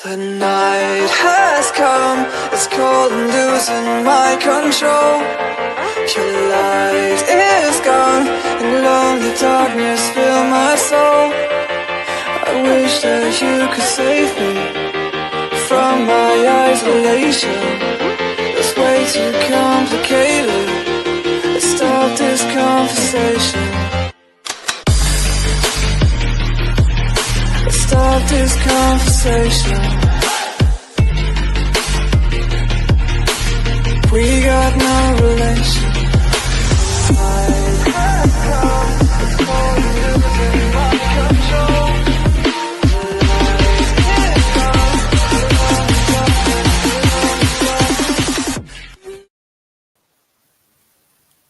The night has come, it's cold and losing my control. Your light is gone, and lonely darkness fill my soul. I wish that you could save me from my isolation. It's way too complicated. Let's stop this conversation. Let's stop this conversation. We got no relation.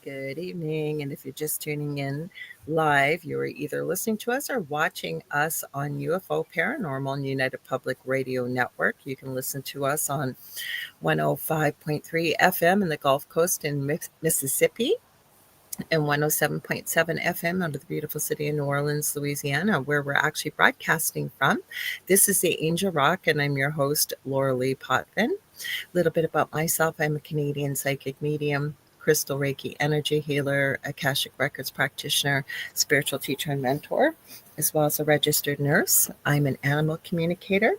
Good evening, and if you're just tuning in live, you are either listening to us or watching us on UFO Paranormal and United Public Radio Network. You can listen to us on 105.3 FM in the Gulf Coast in Mississippi and 107.7 FM out of the beautiful city of New Orleans, Louisiana, where we're actually broadcasting from. This is the Angel Rock, and I'm your host, Lorilei Potvin. A little bit about myself. I'm a Canadian psychic medium, crystal Reiki energy healer, Akashic Records practitioner, spiritual teacher and mentor, as well as a registered nurse. I'm an animal communicator.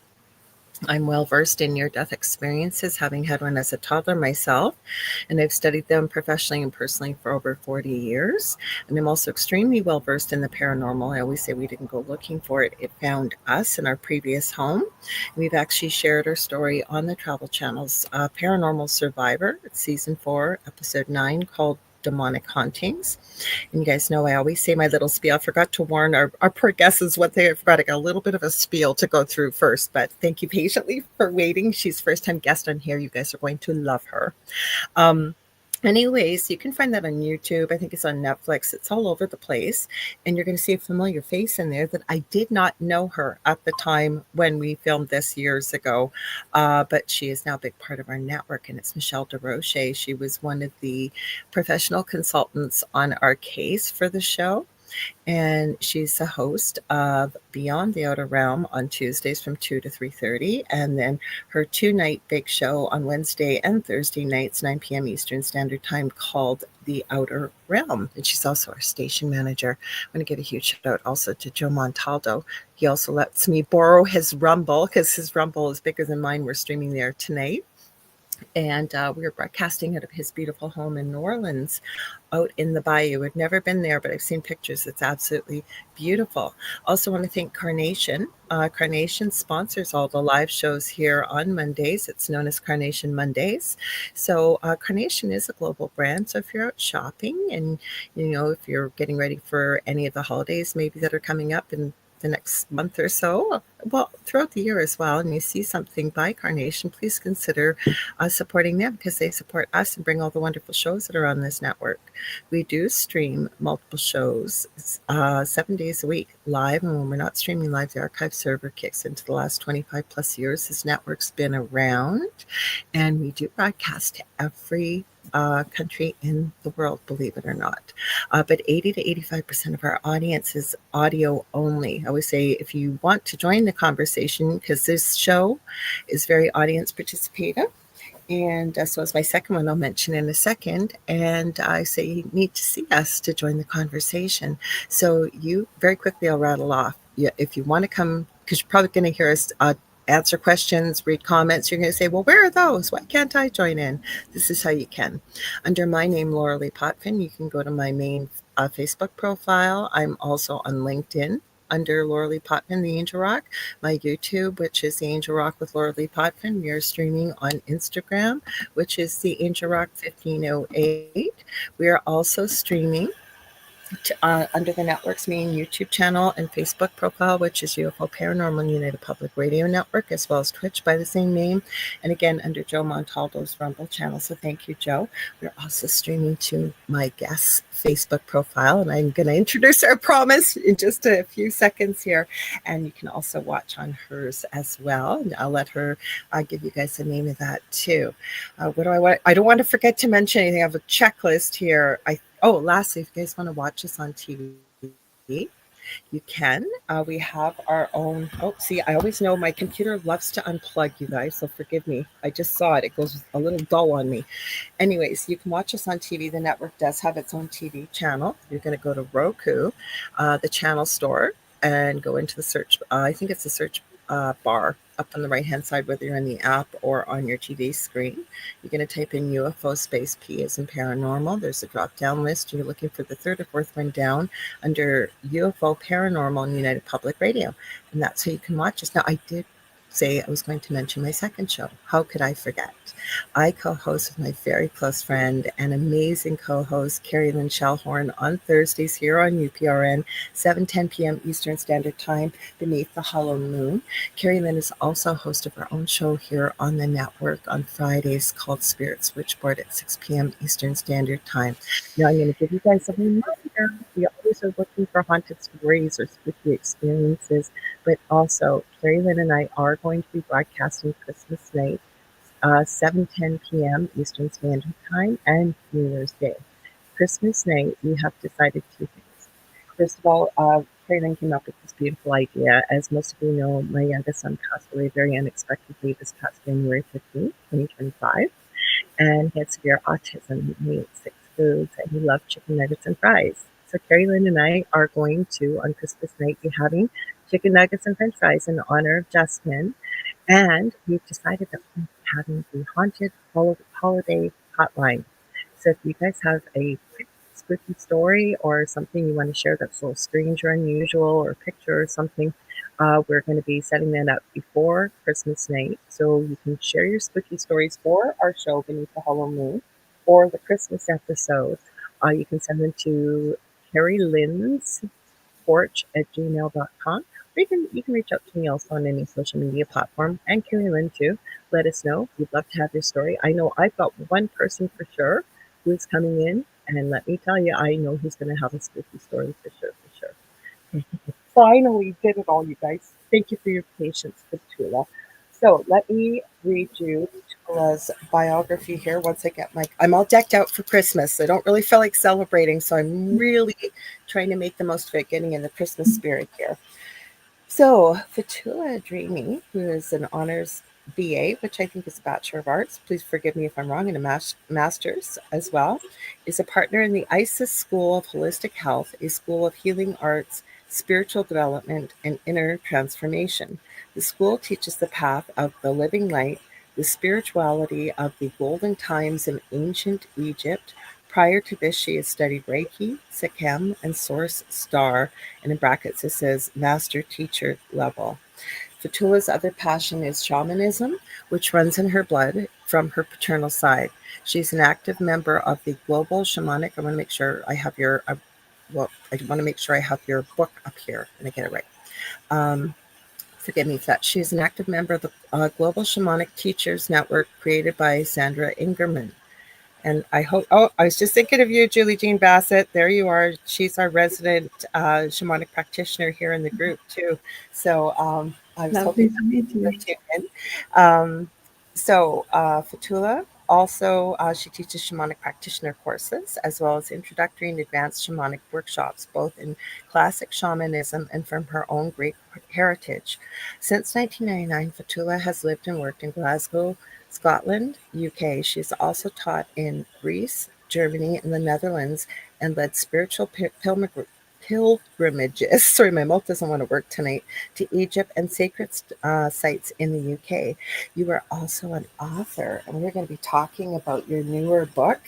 I'm well versed in near-death experiences, having had one as a toddler myself, and I've studied them professionally and personally for over 40 years. And I'm also extremely well versed in the paranormal. I always say we didn't go looking for it. It found us in our previous home. We've actually shared our story on the Travel Channel's Paranormal Survivor. It's season 4, episode 9, called Demonic Hauntings. And you guys know I always say my little spiel. I forgot to warn our poor guests what they forgot. I got a little bit of a spiel to go through first, but thank you patiently for waiting. She's first-time guest on here. You guys are going to love her. Anyways, you can find that on YouTube. I think it's on Netflix. It's all over the place. And you're going to see a familiar face in there that I did not know her at the time when we filmed this years ago. But she is now a big part of our network, and it's Michelle DeRoche. She was one of the professional consultants on our case for the show. And she's the host of Beyond the Outer Realm on Tuesdays from 2 to 3:30, and then her 2-night big show on Wednesday and Thursday nights, 9 p.m. Eastern Standard Time, called The Outer Realm. And she's also our station manager. I want to give a huge shout out also to Joe Montaldo. He also lets me borrow his Rumble because his Rumble is bigger than mine. We're streaming there tonight. And we were broadcasting out of his beautiful home in New Orleans, out in the bayou. I've never been there, but I've seen pictures. It's absolutely beautiful. Also want to thank Carnation. Carnation sponsors all the live shows here on Mondays. It's known as Carnation Mondays. So Carnation is a global brand. So if you're out shopping and, if you're getting ready for any of the holidays maybe that are coming up in the next month or so, well, throughout the year as well, and you see something by Carnation, please consider supporting them because they support us and bring all the wonderful shows that are on this network. We do stream multiple shows 7 days a week live, and when we're not streaming live, the archive server kicks into the last 25 plus years this network's been around, and we do broadcast to every country in the world, believe it or not. But 80 to 85% of our audience is audio only. I always say if you want to join the conversation, because this show is very audience participative, and so is my second one I'll mention in a second. And I say you need to see us to join the conversation. So you very quickly, I'll rattle off. If you want to come, because you're probably going to hear us answer questions, read comments, you're going to say, well, where are those? Why can't I join in? This is how you can. Under my name, Lorilei Potvin, you can go to my main Facebook profile. I'm also on LinkedIn under Lorilei Potvin, The Angel Rock. My YouTube, which is The Angel Rock with Lorilei Potvin. We are streaming on Instagram, which is The Angel Rock 1508. We are also streaming under the network's main YouTube channel and Facebook profile, which is UFO Paranormal United Public Radio Network, as well as Twitch by the same name, and again under Joe Montaldo's Rumble channel. So thank you, Joe. We're also streaming to my guest's Facebook profile, and I'm going to introduce her, I promise, in just a few seconds here, and you can also watch on hers as well, and I'll let her give you guys the name of that too. What do I want? I don't want to forget to mention anything. I have a checklist here. Lastly, if you guys want to watch us on TV, You can. We have our own. Oh, see, I always know my computer loves to unplug, you guys, so forgive me. I just saw it. It goes a little dull on me. Anyways, you can watch us on TV. The network does have its own TV channel. You're going to go to Roku, the channel store, and go into the search. I think it's the search bar up on the right hand side, whether you're in the app or on your TV screen. You're going to type in UFO space P as in paranormal. There's a drop down list. You're looking for the third or fourth one down under UFO Paranormal and United Public Radio. And that's how you can watch us. Now, I did say I was going to mention my second show. How could I forget? I co-host with my very close friend and amazing co-host, Carrie Lynn Shellhorn, on Thursdays here on UPRN, 7:10 p.m. Eastern Standard Time, beneath the hollow moon. Carrie Lynn is also host of her own show here on the network on Fridays called Spirit Switchboard at 6 p.m. Eastern Standard Time. Now I'm going to give you guys a reminder. We always are looking for haunted stories or spooky experiences, but also Carrie Lynn and I are going to be broadcasting Christmas night, 7:10 p.m. Eastern Standard Time, and New Year's Day. Christmas night, we have decided two things. First of all, Carrie Lynn came up with this beautiful idea. As most of you know, my youngest son passed away very unexpectedly this past January 15th, 2025, and he had severe autism. He ate 6 foods, and he loved chicken nuggets and fries. So Carrie Lynn and I are going to, on Christmas night, be having chicken nuggets and french fries in honor of Justin. And we've decided that we're having the haunted holiday hotline. So if you guys have a quick spooky story or something you want to share that's a little strange or unusual, or a picture or something, we're going to be setting that up before Christmas night. So you can share your spooky stories for our show Beneath the Hollow Moon or the Christmas episode. You can send them to Carrie Lynn's porch@gmail.com. Or you can reach out to me also on any social media platform, and Carrie Lynn too. Let us know. We'd love to have your story. I know I've got one person for sure who's coming in, and let me tell you, I know he's going to have a spooky story for sure, for sure. Finally did it all, you guys. Thank you for your patience, Fotoula. So let me read you Fotoula's biography here once I get I'm all decked out for Christmas. I don't really feel like celebrating, so I'm really trying to make the most of it, getting in the Christmas spirit here. So Fotoula Adrimi, who is an honors BA, which I think is a Bachelor of Arts, please forgive me if I'm wrong, and a master's as well, is a partner in the ISIS School of Holistic Health, a school of healing arts, spiritual development, and inner transformation. The school teaches the path of the living light, the spirituality of the golden times in ancient Egypt. Prior to this, she has studied Reiki, Sekhem, and SourceSTAR, and in brackets it says Master Teacher level. Fotoula's other passion is shamanism, which runs in her blood from her paternal side. She's an active member of the Global Shamanic. I want to make sure I have your book up here and I get it right. Forgive me for that. She's an active member of the Global Shamanic Teachers Network created by Sandra Ingerman. And I hope, I was just thinking of you, Julie Jean Bassett. There you are. She's our resident shamanic practitioner here in the group, too. So I was hoping to meet you. To tune in. Fotoula also, she teaches shamanic practitioner courses, as well as introductory and advanced shamanic workshops, both in classic shamanism and from her own great heritage. Since 1999, Fotoula has lived and worked in Glasgow, Scotland, UK. She's also taught in Greece, Germany, and the Netherlands, and led spiritual pilgrimages. Sorry, my mouth doesn't want to work tonight. To Egypt and sacred sites in the UK. You are also an author, and we're going to be talking about your newer book,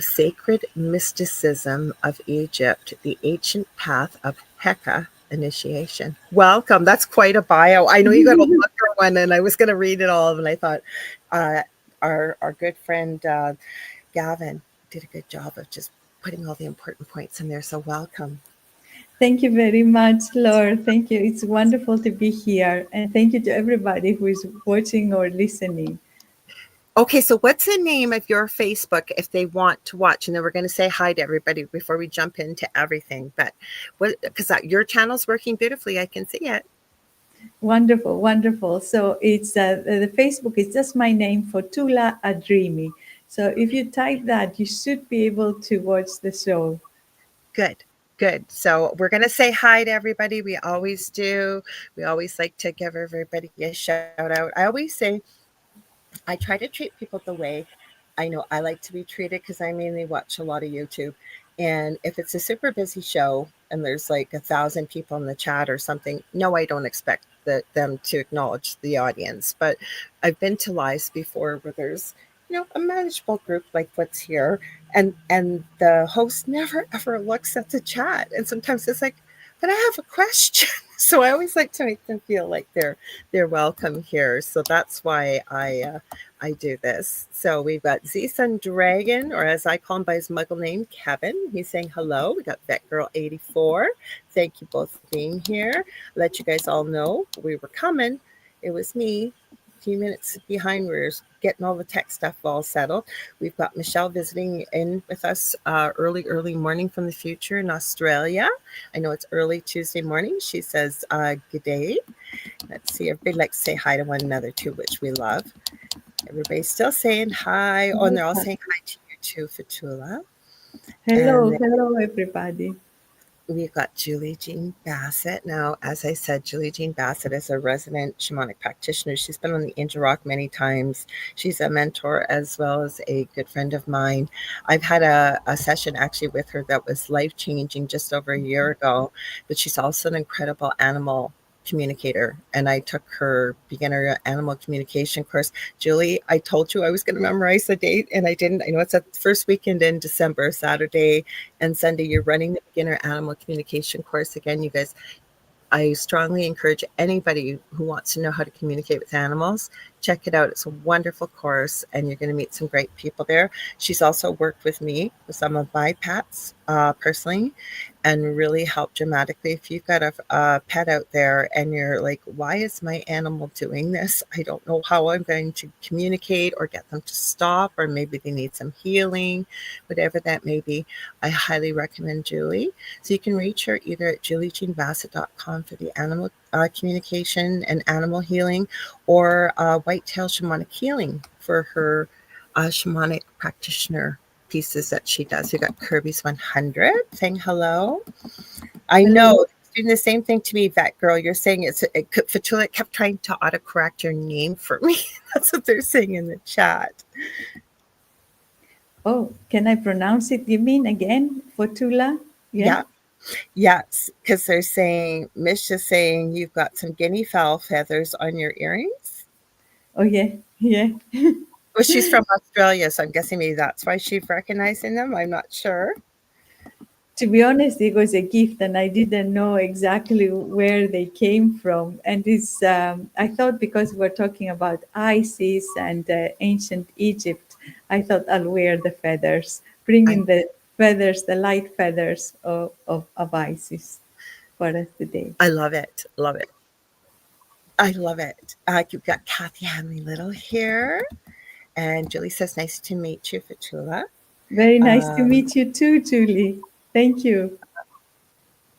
Sacred Mysticism of Egypt: The Ancient Path of Heka Initiation. Welcome. That's quite a bio. I know you got a longer one, and I was going to read it all, and I thought our good friend Gavin did a good job of just putting all the important points in there. So welcome. Thank you very much, Laura. Thank you. It's wonderful to be here. And thank you to everybody who is watching or listening. Okay, so what's the name of your Facebook if they want to watch? And then we're going to say hi to everybody before we jump into everything. But because your channel's working beautifully, I can see it. Wonderful, wonderful. So it's the Facebook is just my name, Fotoula Adrimi. So if you type that, you should be able to watch the show. Good. Good. So we're going to say hi to everybody. We always do. We always like to give everybody a shout out. I always say I try to treat people the way I know I like to be treated because I mainly watch a lot of YouTube. And if it's a super busy show and there's like 1,000 people in the chat or something, no, I don't expect them to acknowledge the audience. But I've been to lives before where there's a manageable group like what's here, and the host never ever looks at the chat, and sometimes it's like, but I have a question. So I always like to make them feel like they're welcome here. So that's why I do this. So we've got Z-Sun Dragon, or as I call him by his muggle name, Kevin. He's saying hello. We got Vet Girl 84. Thank you both for being here. Let you guys all know we were coming. It was me. A few minutes behind. We were getting all the tech stuff all settled. We've got Michelle visiting in with us early morning from the future in Australia. I know it's early Tuesday morning. She says, good day. Let's see. Everybody likes to say hi to one another too, which we love. Everybody's still saying hi. Oh, and they're all saying hi to you too, Fotoula. Hello, everybody. We've got Julie Jean Bassett. Now, as I said, Julie Jean Bassett is a resident shamanic practitioner. She's been on the Angel Rock many times. She's a mentor as well as a good friend of mine. I've had a session actually with her that was life-changing just over a year ago, but she's also an incredible animal communicator, and I took her beginner animal communication course. Julie, I told you I was going to memorize the date, and I didn't. I know it's the first weekend in December, Saturday and Sunday. You're running the beginner animal communication course again, you guys. I strongly encourage anybody who wants to know how to communicate with animals, check it out. It's a wonderful course, and you're going to meet some great people there. She's also worked with me with some of my pets personally, and really helped dramatically. If you've got a pet out there and you're like, why is my animal doing this? I don't know how I'm going to communicate or get them to stop, or maybe they need some healing, whatever that may be. I highly recommend Julie. So you can reach her either at juliejeanbassett.com for the animal communication and animal healing, or Whitetail Shamanic Healing for her shamanic practitioner pieces that she does. We got Kirby's 100 saying hello. I know doing the same thing to me, Vet Girl. You're saying Fotoula kept trying to autocorrect your name for me. That's what they're saying in the chat. Oh, can I pronounce it? You mean again, Fotoula? Yeah. Yes, because they're saying, Misha's saying you've got some guinea fowl feathers on your earrings. Oh, yeah. Well, she's from Australia, so I'm guessing maybe that's why she's recognizing them. I'm not sure. To be honest, it was a gift, and I didn't know exactly where they came from. And it's, I thought because we're talking about Isis and ancient Egypt, I thought I'll wear the feathers, bring in the feathers, the light feathers of Isis for us today. I love it. Love it. I love it. You've got Kathy Hanley Little here. And Julie says, nice to meet you, Fotoula. Very nice to meet you too, Julie. Thank you.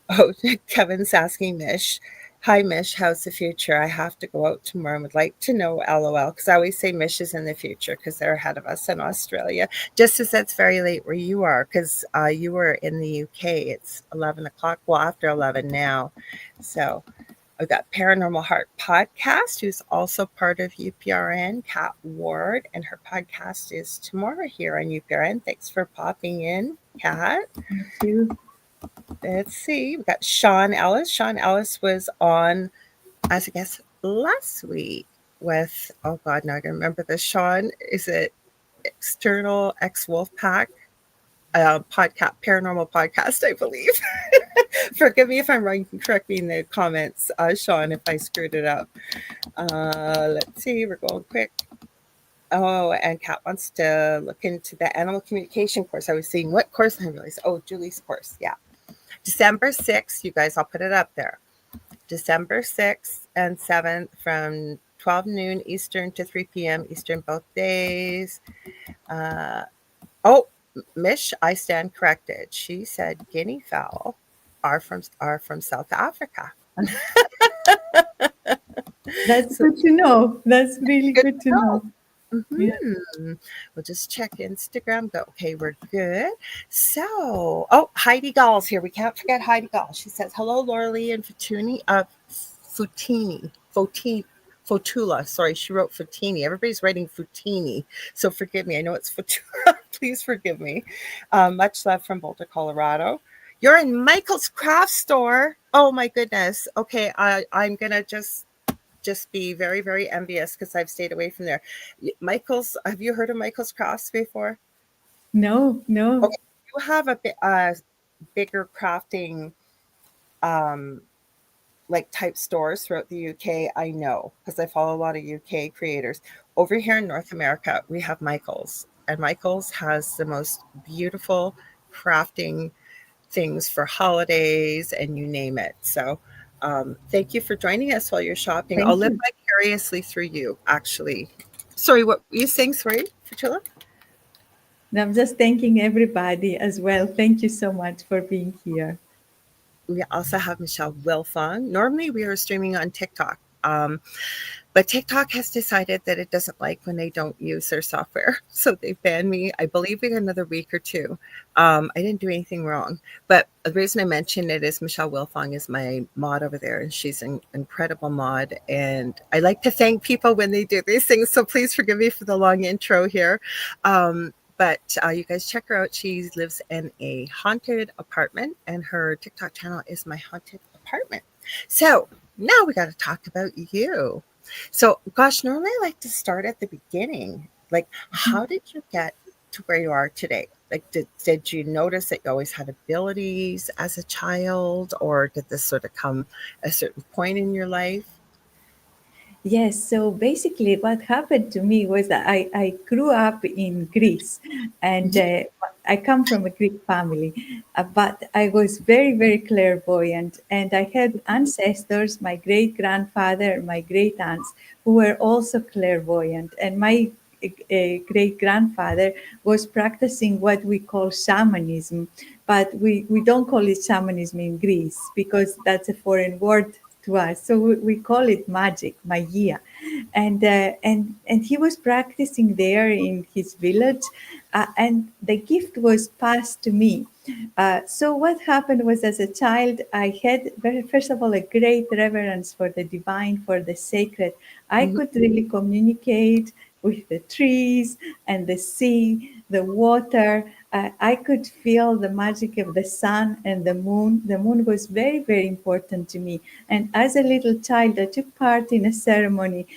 Oh, Kevin's asking Mish. Hi, Mish. How's the future? I have to go out tomorrow and would like to know, LOL. Because I always say Mish is in the future because they're ahead of us in Australia. Just as it's very late where you are, because you were in the UK. It's 11 o'clock. Well, after 11 now. So I've got Paranormal Heart Podcast, who's also part of UPRN, Kat Ward, and her podcast is tomorrow here on UPRN. Thanks for popping in, Kat. Thank you. Let's see. We've got Sean Ellis. Sean Ellis was on, as I guess, last week with, oh God, now I can remember this. Sean, is it External Ex-Wolf Pack? Podcast, paranormal podcast, I believe. Forgive me if I'm wrong. Correct me in the comments, Sean, if I screwed it up. Let's see. We're going quick. Oh, and Kat wants to look into the animal communication course. I was seeing what course, and I realized, oh, Julie's course. Yeah. December 6th, you guys, I'll put it up there. December 6th and 7th from 12 noon Eastern to 3 p.m. Eastern both days. Mish, I stand corrected. She said guinea fowl are from South Africa. That's good to know. That's really good to know. Yeah. We'll just check Instagram. Go. Okay, we're good. So, oh, Heidi Gall's here. We can't forget Heidi Gall. She says, hello, Lorilei and Fotula. Sorry, she wrote Futini. Everybody's writing Futini. So forgive me. I know it's Fotula. Please forgive me. Much love from Boulder, Colorado. You're in Michael's craft store. Oh my goodness. Okay, I'm gonna just be very, very envious because I've stayed away from there. Michael's, have you heard of Michael's Crafts before? No, no. Okay, you have a bigger crafting like type stores throughout the UK. I know because I follow a lot of UK creators. Over here in North America, we have Michael's, and Michael's has the most beautiful crafting things for holidays and you name it. So thank you for joining us while you're shopping. I'll Thank live you. vicariously through you, actually. Sorry, what were you saying? Sorry, Fotoula? And I'm just thanking everybody as well. Thank you so much for being here. We also have Michelle Wilfong. Normally we are streaming on TikTok. But TikTok has decided that it doesn't like when they don't use their software. So they banned me, I believe, in another week or two. I didn't do anything wrong. But the reason I mention it is Michelle Wilfong is my mod over there, and she's an incredible mod. And I like to thank people when they do these things. So please forgive me for the long intro here. But you guys check her out. She lives in a haunted apartment, and her TikTok channel is My Haunted Apartment. So now we got to talk about you. So, gosh, normally I like to start at the beginning. Like, how did you get to where you are today? Like, did you notice that you always had abilities as a child, or did this sort of come at a certain point in your life? Yes, so basically, what happened to me was that I grew up in Greece, and I come from a Greek family, but I was very, very clairvoyant, and I had ancestors, my great grandfather, my great aunts, who were also clairvoyant, and my great grandfather was practicing what we call shamanism, but we don't call it shamanism in Greece because that's a foreign word to us. So we call it magic, magia, and he was practicing there in his village, and the gift was passed to me. So what happened was, as a child, I had first of all a great reverence for the divine, for the sacred. I Mhm, could really communicate with the trees and the sea, the water. I could feel the magic of the sun and the moon. The moon was very, very important to me. And as a little child, I took part in a ceremony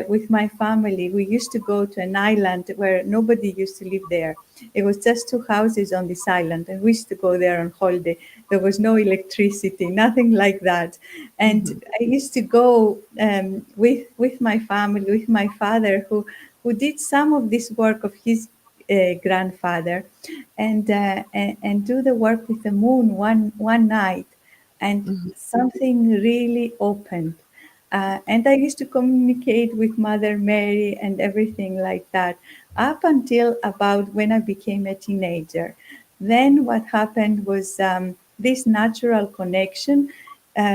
with my family. We used to go to an island where nobody used to live there. It was just two houses on this island, and we used to go there on holiday. There was no electricity, nothing like that. And mhm, I used to go with my family, with my father, who did some of this work of his grandfather, and do the work with the moon one night, and mhm, something really opened. And I used to communicate with Mother Mary and everything like that up until about when I became a teenager. Then what happened was this natural connection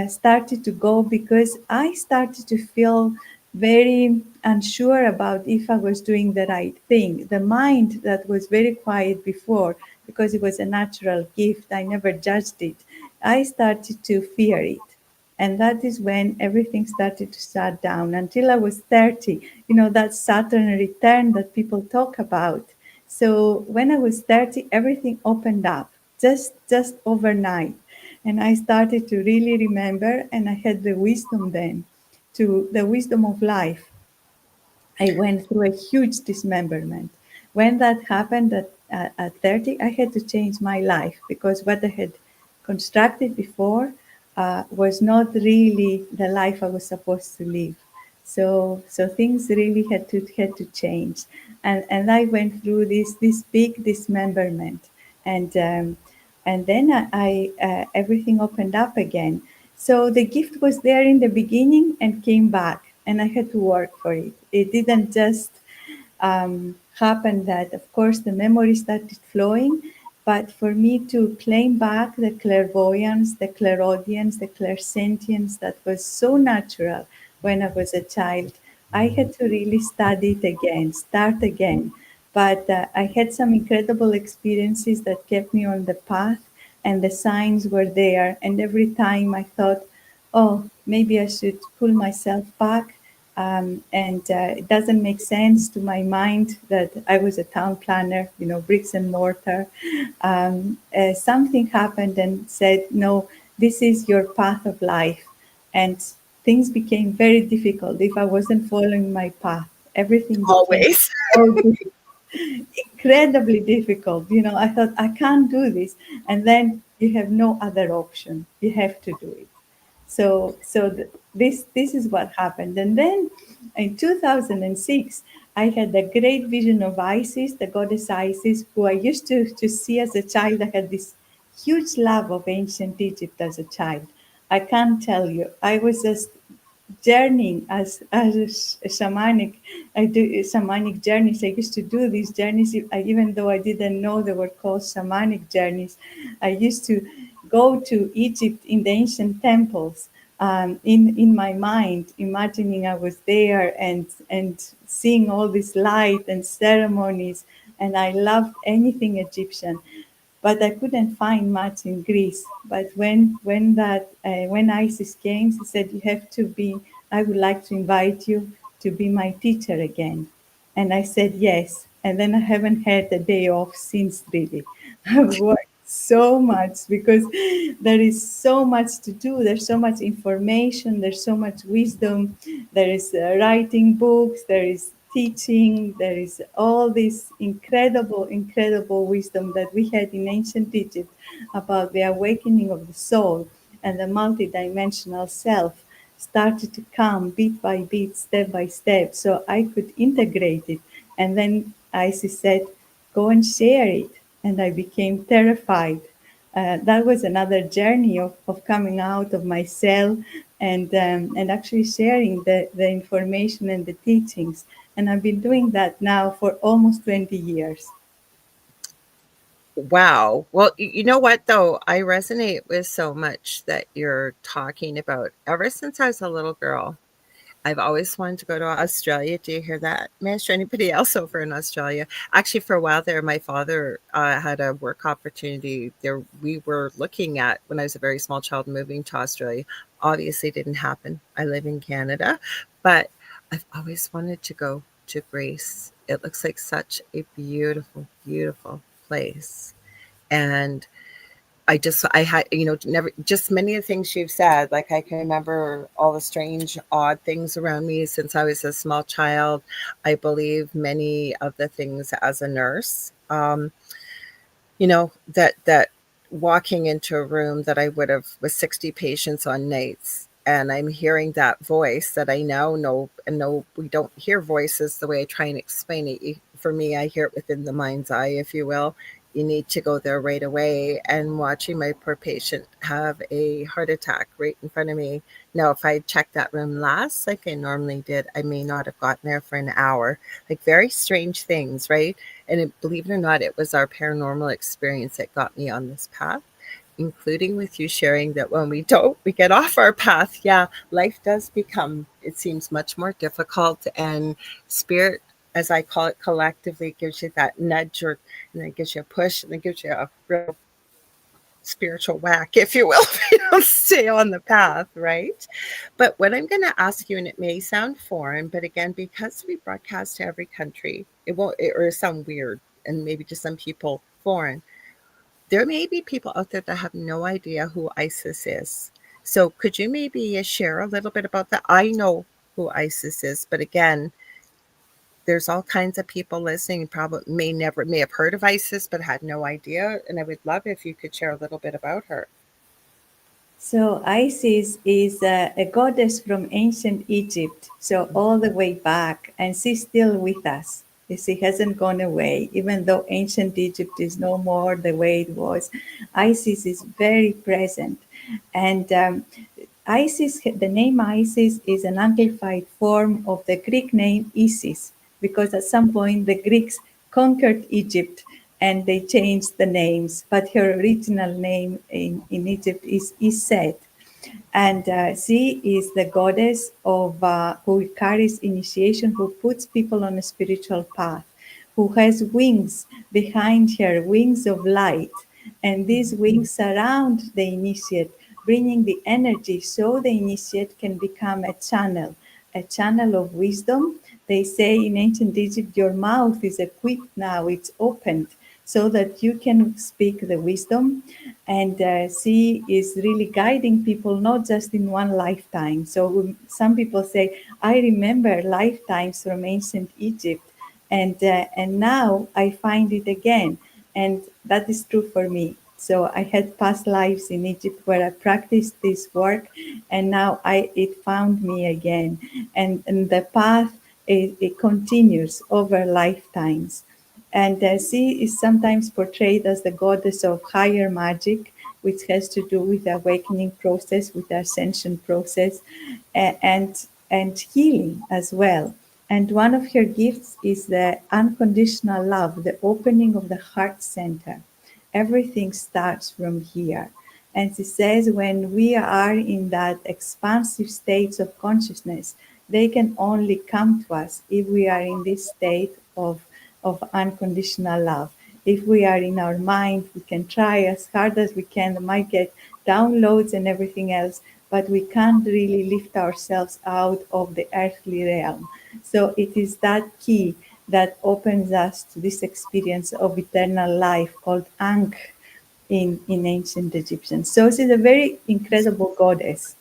started to go because I started to feel very unsure about if I was doing the right thing. The mind that was very quiet before, because it was a natural gift, I never judged it. I started to fear it. And that is when everything started to shut down until I was 30. You know, that Saturn return that people talk about. So when I was 30, everything opened up just overnight. And I started to really remember, and I had the wisdom then, to the wisdom of life. I went through a huge dismemberment. When that happened at 30, I had to change my life because what I had constructed before was not really the life I was supposed to live. So things really had to change, and I went through this big dismemberment, and and then I everything opened up again. So the gift was there in the beginning and came back, and I had to work for it. It didn't just happen that, of course, the memory started flowing, but for me to claim back the clairvoyance, the clairaudience, the clairsentience that was so natural when I was a child I had to really study it again, start again. But I had some incredible experiences that kept me on the path, and the signs were there. And every time I thought, oh, maybe I should pull myself back. And it doesn't make sense to my mind that I was a town planner, bricks and mortar. Something happened and said, no, this is your path of life. And things became very difficult if I wasn't following my path. Everything became Always. so incredibly difficult. I thought, I can't do this. And then you have no other option. You have to do it. This is what happened. And then in 2006, I had a great vision of Isis, the goddess Isis, who I used to see as a child. I had this huge love of ancient Egypt as a child. I can't tell you. I was just journeying as a shamanic. I do shamanic journeys. I used to do these journeys, even though I didn't know they were called shamanic journeys. I used to go to Egypt in the ancient temples, in my mind, imagining I was there and seeing all this light and ceremonies. And I loved anything Egyptian, but I couldn't find much in Greece. But when Isis came, she said, "You have to be. I would like to invite you to be my teacher again." And I said yes. And then I haven't had a day off since. Really, I've worked so much because there is so much to do. There's so much information. There's so much wisdom. There is writing books. There is teaching. There is all this incredible wisdom that we had in ancient Egypt about the awakening of the soul and the multidimensional self started to come bit by bit, step by step, so I could integrate it. And then Isis said, "Go and share it." And I became terrified. That was another journey of coming out of my cell and actually sharing the information and the teachings. And I've been doing that now for almost 20 years. Wow. Well, you know what, though? I resonate with so much that you're talking about. Ever since I was a little girl, I've always wanted to go to Australia. Do you hear that, Mish? Anybody else over in Australia? Actually, for a while there, my father had a work opportunity there. We were looking at, when I was a very small child, moving to Australia. Obviously, didn't happen. I live in Canada, but I've always wanted to go to Greece. It looks like such a beautiful, beautiful place. And I had, never, just many of the things you've said, like I can remember all the strange, odd things around me since I was a small child. I believe many of the things as a nurse, that walking into a room that I would have with 60 patients on nights. And I'm hearing that voice that I now know, and no, we don't hear voices the way I try and explain it. For me, I hear it within the mind's eye, if you will. You need to go there right away. And watching my poor patient have a heart attack right in front of me. Now, if I checked that room last, like I normally did, I may not have gotten there for an hour. Like very strange things, right? And believe it or not, it was our paranormal experience that got me on this path, including with you sharing that when we get off our path, yeah, life does become, it seems, much more difficult. And spirit, as I call it, collectively gives you that nudge, and then gives you a push, and then gives you a real spiritual whack, if you will, if you don't stay on the path, right? But what I'm going to ask you, and it may sound foreign, but again, because we broadcast to every country, it won't, or sound weird, and maybe to some people foreign. There may be people out there that have no idea who ISIS is. So could you maybe share a little bit about that? I know who ISIS is, but again, there's all kinds of people listening, probably may have heard of ISIS, but had no idea. And I would love if you could share a little bit about her. So Isis is a goddess from ancient Egypt, so all the way back, and she's still with us. She hasn't gone away, even though ancient Egypt is no more the way it was. Isis is very present, and Isis, the name Isis is an amplified form of the Greek name Isis, because at some point the Greeks conquered Egypt and they changed the names, but her original name in Egypt is Iset. And she is the goddess of who carries initiation, who puts people on a spiritual path, who has wings behind her, wings of light. And these wings surround the initiate, bringing the energy so the initiate can become a channel of wisdom. They say in ancient Egypt, your mouth is equipped now, it's opened so that you can speak the wisdom. And she is really guiding people, not just in one lifetime. So some people say, I remember lifetimes from ancient Egypt, and now I find it again. And that is true for me. So I had past lives in Egypt where I practiced this work, and now it found me again. And the path, it continues over lifetimes. And she is sometimes portrayed as the goddess of higher magic, which has to do with the awakening process, with the ascension process, and healing as well. And one of her gifts is the unconditional love, the opening of the heart center. Everything starts from here. And she says when we are in that expansive states of consciousness, they can only come to us if we are in this state of unconditional love. If we are in our mind, we can try as hard as we can, we might get downloads and everything else, but we can't really lift ourselves out of the earthly realm. So it is that key that opens us to this experience of eternal life called Ankh in ancient Egyptian. So she's a very incredible goddess.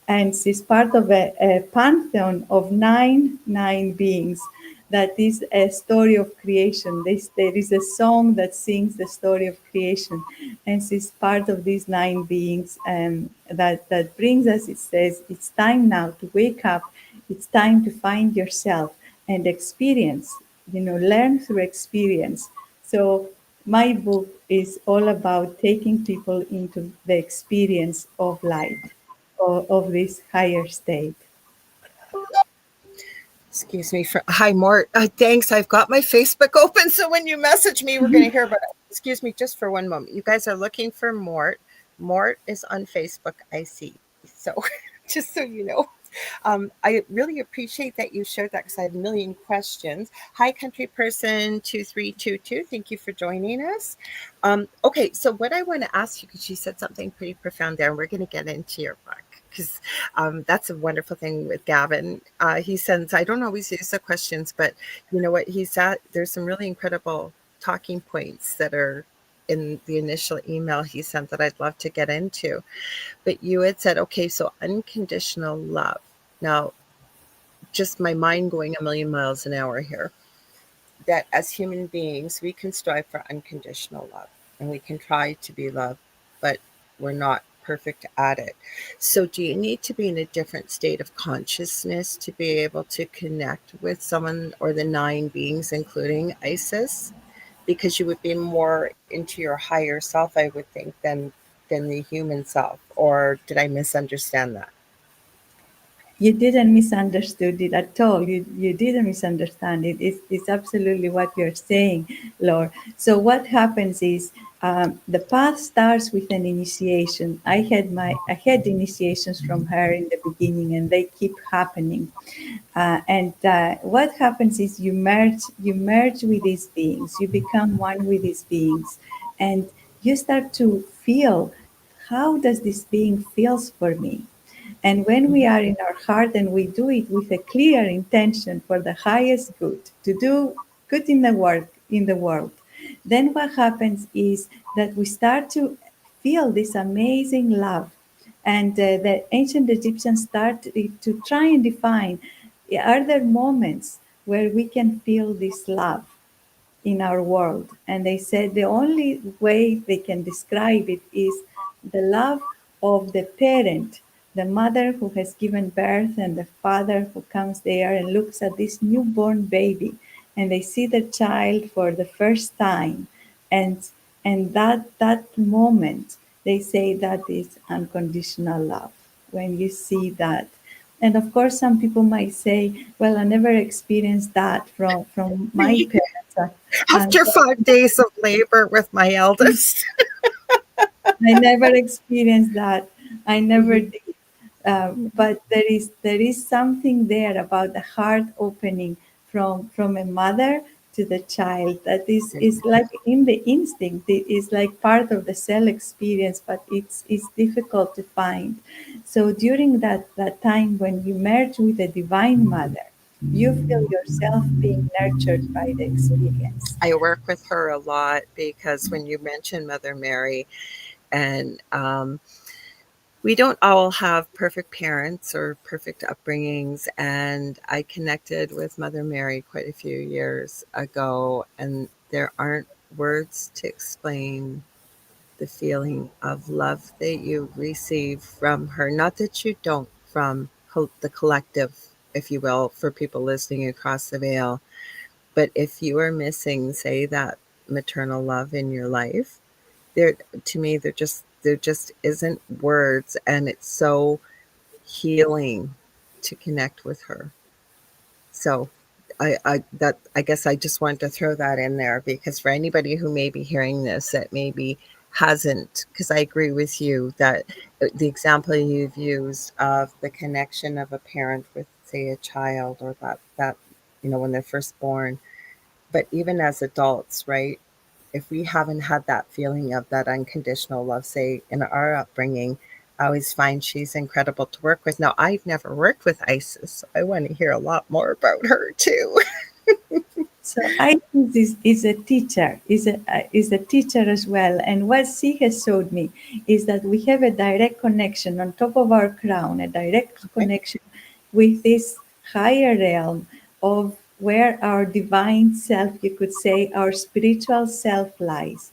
And she's part of a pantheon of nine beings that is a story of creation. There is a song that sings the story of creation, and she's part of these nine beings that brings us, it says, it's time now to wake up, it's time to find yourself and experience, learn through experience. So my book is all about taking people into the experience of light, of this higher state. Excuse me for hi Mort. Thanks. I've got my Facebook open, so when you message me, we're going to hear about it. Excuse me just for one moment. You guys are looking for Mort. Mort is on Facebook, I see. So just so you know. I really appreciate that you shared that because I have a million questions. Hi, country person 2322. Thank you for joining us. Okay, so what I want to ask you, because you said something pretty profound there, and we're going to get into your book because that's a wonderful thing with Gavin. He sends, I don't always use the questions, but you know what? There's some really incredible talking points that are in the initial email he sent that I'd love to get into. But you had said, okay, so unconditional love. Now, just my mind going a million miles an hour here, that as human beings, we can strive for unconditional love and we can try to be loved, but we're not perfect at it. So do you need to be in a different state of consciousness to be able to connect with someone or the nine beings, including Isis? Because you would be more into your higher self, I would think, than the human self. Or did I misunderstand that? You didn't misunderstood it at all. You didn't misunderstand it. It's absolutely what you're saying, Laura. So what happens is the path starts with an initiation. I had initiations from her in the beginning, and they keep happening. And what happens is you merge with these beings. You become one with these beings, and you start to feel, how does this being feels for me? And when we are in our heart and we do it with a clear intention for the highest good, to do good in the world, then what happens is that we start to feel this amazing love. And the ancient Egyptians started to try and define, are there moments where we can feel this love in our world? And they said the only way they can describe it is the love of the parent, the mother who has given birth, and the father who comes there and looks at this newborn baby, and they see the child for the first time. And that moment, they say that is unconditional love. When you see that, and of course, some people might say, "Well, I never experienced that from my parents." And After 5 days of labor with my eldest. I never experienced that. I never did. But there is something there about the heart opening from a mother to the child that is like in the instinct. It is like part of the cell experience, but it's difficult to find. So during that time when you merge with the Divine Mother, you feel yourself being nurtured by the experience. I work with her a lot because when you mention Mother Mary, and we don't all have perfect parents or perfect upbringings. And I connected with Mother Mary quite a few years ago, and there aren't words to explain the feeling of love that you receive from her. Not that you don't, from the collective, if you will, for people listening across the veil. But if you are missing, say, that maternal love in your life, there, to me, there just isn't words, and it's so healing to connect with her. So I guess I just wanted to throw that in there, because for anybody who may be hearing this that maybe hasn't, because I agree with you that the example you've used of the connection of a parent with, say, a child, or that when they're first born, but even as adults, right? If we haven't had that feeling of that unconditional love, say, in our upbringing, I always find she's incredible to work with. Now, I've never worked with Isis, so I want to hear a lot more about her too. So Isis is a teacher, is a teacher as well. And what she has showed me is that we have a direct connection on top of our crown, a direct connection with this higher realm of where our divine self, you could say, our spiritual self lies.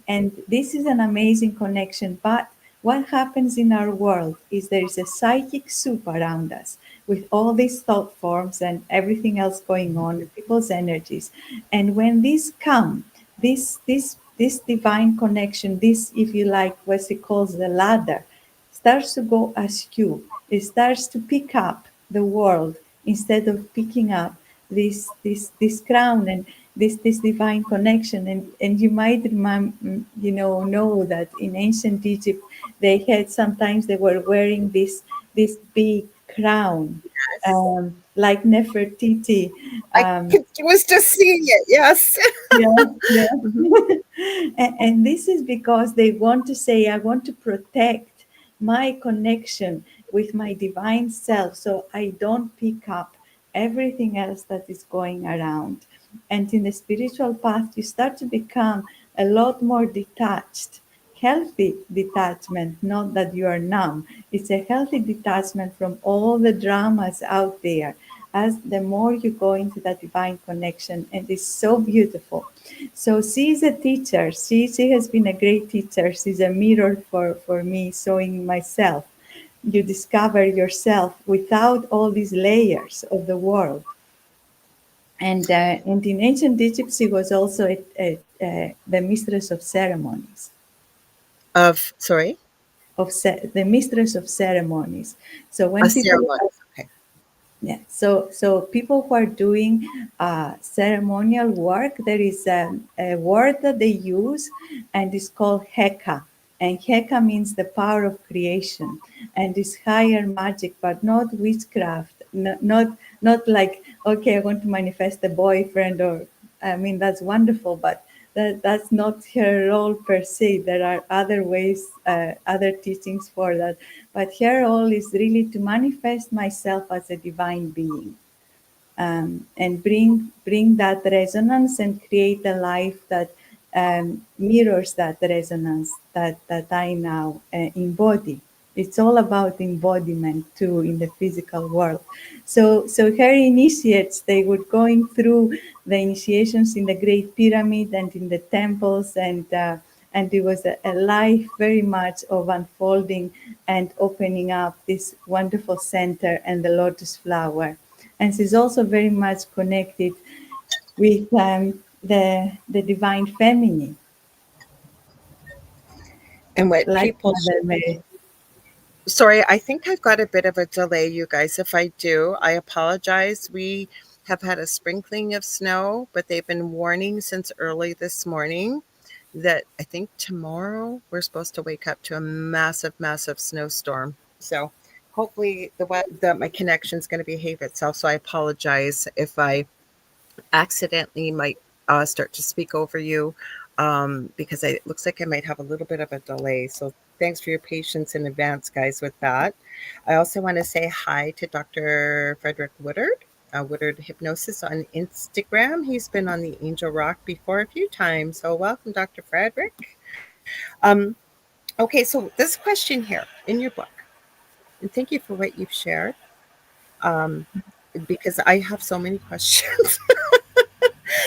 And this is an amazing connection. But what happens in our world is there is a psychic soup around us with all these thought forms and everything else going on, people's energies. And when these come, this divine connection, this, if you like, what he calls the ladder, starts to go askew. It starts to pick up the world instead of picking up this crown and this divine connection. And you might know that in ancient Egypt they had, sometimes they were wearing this big crown, like Nefertiti. I was just seeing it, yes. Yeah, yeah. Mhm. And this is because they want to say, I want to protect my connection with my divine self so I don't pick up everything else that is going around. And in the spiritual path, you start to become a lot more detached. Healthy detachment, not that you are numb. It's a healthy detachment from all the dramas out there as the more you go into that divine connection. And it's so beautiful. So she is a teacher. She has been a great teacher. She's a mirror for me, showing myself. You discover yourself without all these layers of the world. And in ancient Egypt, she was also the mistress of ceremonies, Sorry, the mistress of ceremonies. So a when people ceremony. Okay. Yeah, so people who are doing ceremonial work, there is a word that they use, and it's called Heka. And Heka means the power of creation, and it's higher magic, but not witchcraft. Not like, okay, I want to manifest a boyfriend, or I mean that's wonderful, but that's not her role per se. There are other ways, other teachings for that. But her role is really to manifest myself as a divine being, and bring that resonance and create a life that mirrors that resonance that I now embody. It's all about embodiment too in the physical world. So her initiates, they were going through the initiations in the Great Pyramid and in the temples, and it was a life very much of unfolding and opening up this wonderful center and the lotus flower. And she's also very much connected with the divine feminine, And what like people Mother should be. Mary. Sorry, I think I've got a bit of a delay, you guys. If I do, I apologize. We have had a sprinkling of snow, but they've been warning since early this morning that I think tomorrow we're supposed to wake up to a massive, massive snowstorm. So hopefully my connection's going to behave itself. So I apologize if I accidentally might start to speak over you, because it looks like I might have a little bit of a delay. So thanks for your patience in advance, guys, with that. I also want to say hi to Dr. Frederick Woodard, Woodard Hypnosis on Instagram. He's been on the Angel Rock before a few times. So welcome, Dr. Frederick. Okay, so this question here in your book, and thank you for what you've shared, um, because I have so many questions.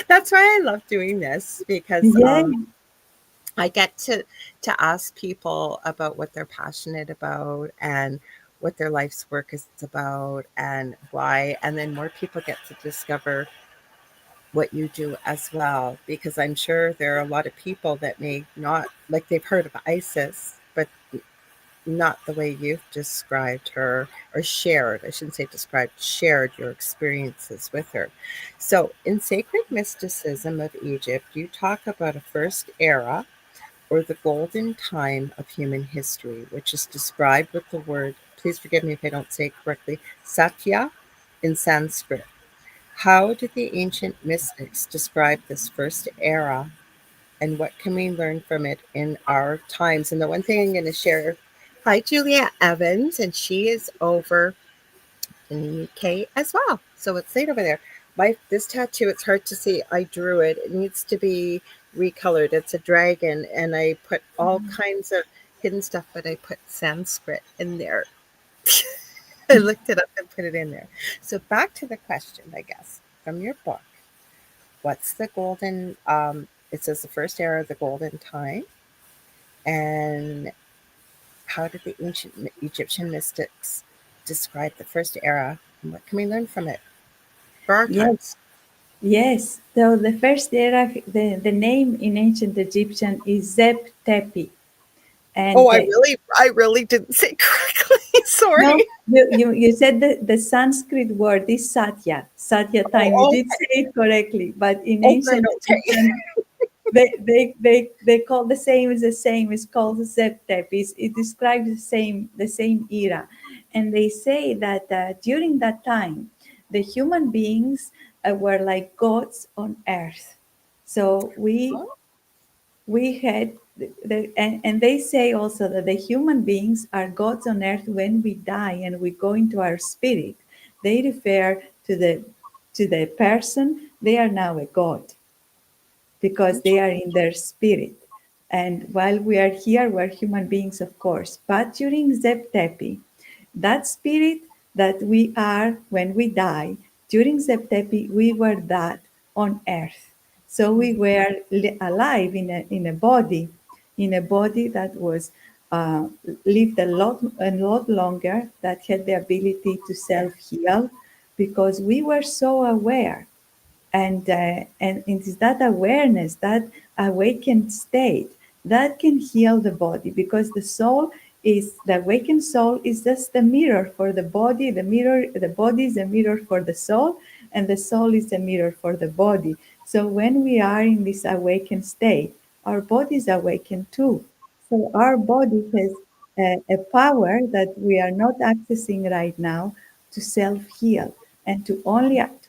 That's why I love doing this, because Yeah, I get to ask people about what they're passionate about and what their life's work is about and why, and then more people get to discover what you do as well, because I'm sure there are a lot of people that may not, like, they've heard of Isis, but not the way you've described her, or shared, I shouldn't say described, shared your experiences with her. So in Sacred Mysticism of Egypt, you talk about a first era, or the golden time of human history, which is described with the word, please forgive me if I don't say it correctly, Satya in Sanskrit. How did the ancient mystics describe this first era, and what can we learn from it in our times? And the one thing I'm going to share, hi, Julia Evans, and she is over in the UK as well. So it's late over there. This tattoo, it's hard to see. I drew it. It needs to be recolored. It's a dragon, and I put all kinds of hidden stuff, but I put Sanskrit in there. I looked it up and put it in there. So back to the question, I guess, from your book. What's the golden, it says the first era of the golden time, and how did the ancient Egyptian mystics describe the first era, and what can we learn from it for our yes, times? yes. So the first era, the name in ancient Egyptian is Zeb Tepi. Oh, And I really didn't say correctly. no, Sorry. you said the Sanskrit word is Satya, Satya time. You Oh, did say it correctly, but in oh, good. ancient Okay. Egyptian, they call the same as the same. It's called Zeptep. It describes the same era, and they say that during that time, the human beings were like gods on earth. So Oh, we had and they say also that the human beings are gods on earth. When we die and we go into our spirit, they refer to the person. They are now a god because they are in their spirit. And while we are here, we're human beings, of course. But during Zeb Tepi, that spirit that we are when we die, during Zeb Tepi, we were that on earth. So we were alive in a body that was uh, lived a lot longer, that had the ability to self heal, because we were so aware, and it is that awareness, that awakened state, that can heal the body, because the awakened soul is just the mirror for the body. The body is a mirror for the soul, and the soul is a mirror for the body. So when we are in this awakened state, our body is awakened too. So our body has a power that we are not accessing right now, to self heal. And to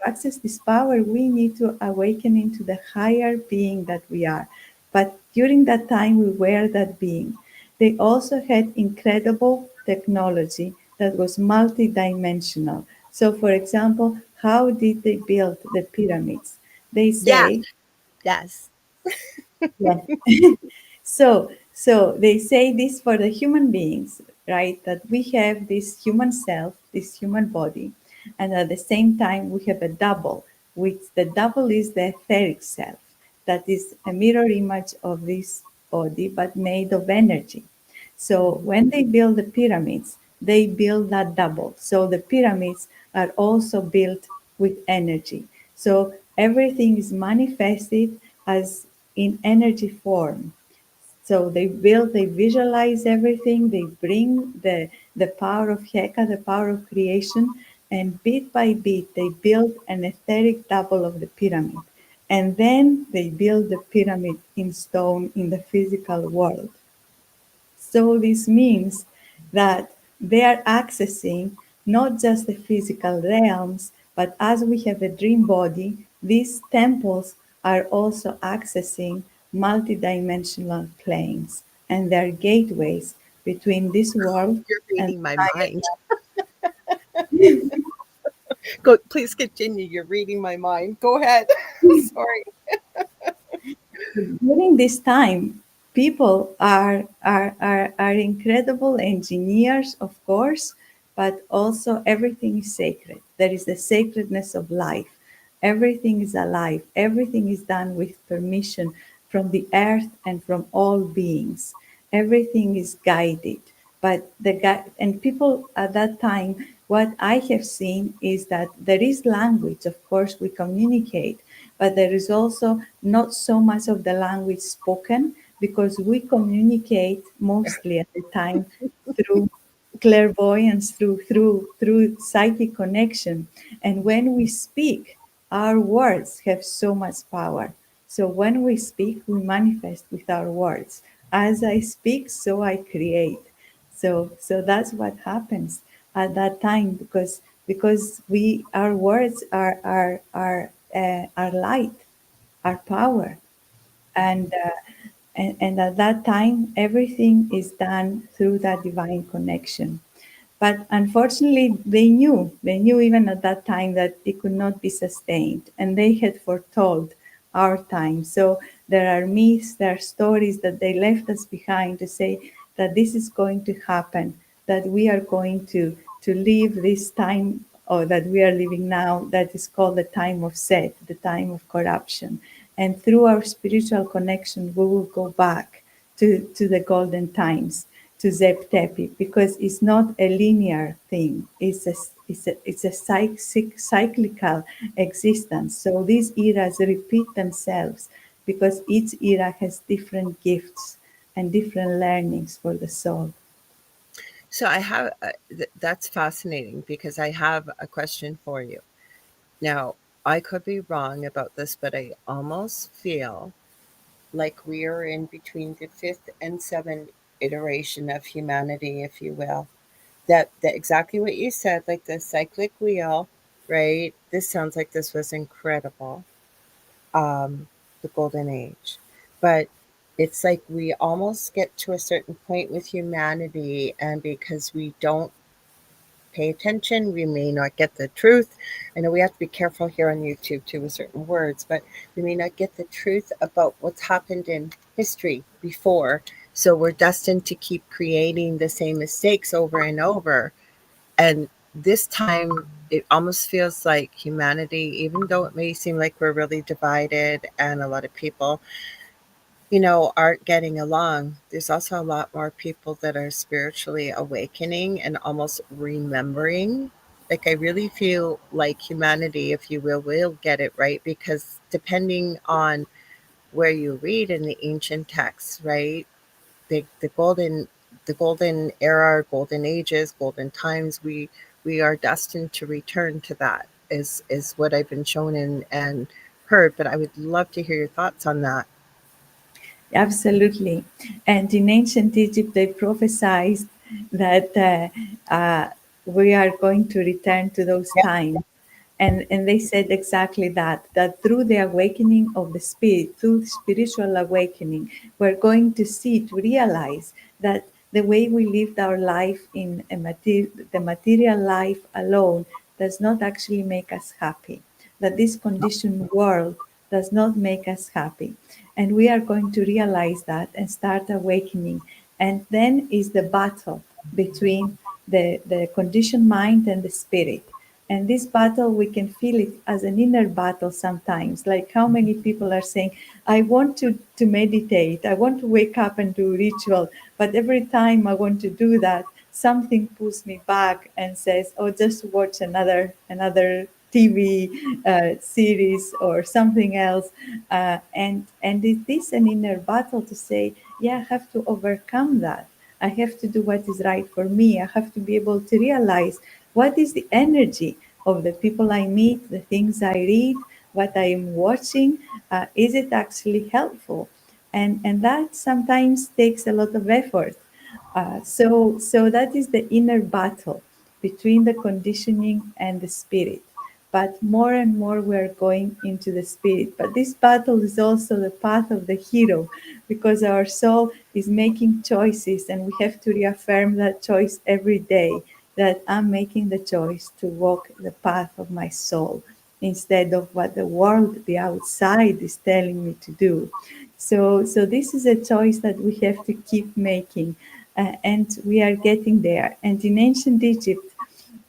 access this power, we need to awaken into the higher being that we are. But during that time, we were that being. They also had incredible technology that was multidimensional. So, for example, how did they build the pyramids? They yeah. say, Yes. yeah. So they say this for the human beings, right? That we have this human self, this human body, and at the same time we have a double, which the double is the etheric self, that is a mirror image of this body, but made of energy. So when they build the pyramids, they build that double. So the pyramids are also built with energy. So everything is manifested as in energy form. So they visualize everything, they bring the power of Heka, the power of creation, and bit by bit they build an etheric double of the pyramid. And then they build the pyramid in stone in the physical world. So this means that they are accessing not just the physical realms, but as we have a dream body, these temples are also accessing multidimensional planes, and they're gateways between this world You're and reading my higher. mind. Go, please continue. You're reading my mind. Go ahead. Sorry. During this time, people are incredible engineers, of course, but also everything is sacred. There is the sacredness of life. Everything is alive. Everything is done with permission from the earth and from all beings. Everything is guided. But and people at that time, what I have seen is that there is language. Of course, we communicate, but there is also not so much of the language spoken, because we communicate mostly at the time through clairvoyance, through psychic connection. And when we speak, our words have so much power. So when we speak, we manifest with our words. As I speak, so I create. So that's what happens at that time, because we our words are light, are power, and, and at that time everything is done through that divine connection. But unfortunately, they knew even at that time that it could not be sustained, and they had foretold our time. So there are myths, there are stories that they left us behind to say that this is going to happen, that we are going to live this time, or that we are living now, that is called the time of Set, the time of corruption. And through our spiritual connection, we will go back to the golden times, to Zep Tepi, because it's not a linear thing. It's a cyclical existence. So these eras repeat themselves because each era has different gifts and different learnings for the soul. So I have, that's fascinating because I have a question for you. Now, I could be wrong about this, but I almost feel like we are in between the fifth and seventh iteration of humanity, if you will. That exactly what you said, like the cyclic wheel, right? This sounds like this was incredible, the golden age. But it's like we almost get to a certain point with humanity, and because we don't pay attention, we may not get the truth. I know we have to be careful here on YouTube too with certain words, but we may not get the truth about what's happened in history before. So we're destined to keep creating the same mistakes over and over. And this time, it almost feels like humanity, even though it may seem like we're really divided and a lot of people, aren't getting along, there's also a lot more people that are spiritually awakening and almost remembering. Like, I really feel like humanity, if you will get it right, because depending on where you read in the ancient texts, right? The golden era, golden ages, golden times, we are destined to return to that, is what I've been shown and heard. But I would love to hear your thoughts on that. Absolutely. And in ancient Egypt, they prophesied that we are going to return to those times. And they said exactly that through the awakening of the spirit, through spiritual awakening, we're going to see, to realize that the way we lived our life in the material life alone does not actually make us happy, that this conditioned world does not make us happy. And we are going to realize that and start awakening. And then is the battle between the conditioned mind and the spirit. And this battle, we can feel it as an inner battle sometimes. Like how many people are saying, I want to meditate, I want to wake up and do ritual, but every time I want to do that, something pulls me back and says, oh, just watch another TV series or something else. And it is an inner battle to say, yeah, I have to overcome that. I have to do what is right for me. I have to be able to realize what is the energy of the people I meet, the things I read, what I am watching. Is it actually helpful? And that sometimes takes a lot of effort. So that is the inner battle between the conditioning and the spirit. But more and more we're going into the spirit. But this battle is also the path of the hero, because our soul is making choices, and we have to reaffirm that choice every day, that I'm making the choice to walk the path of my soul instead of what the world, the outside, is telling me to do. So this is a choice that we have to keep making, and we are getting there. And in ancient Egypt,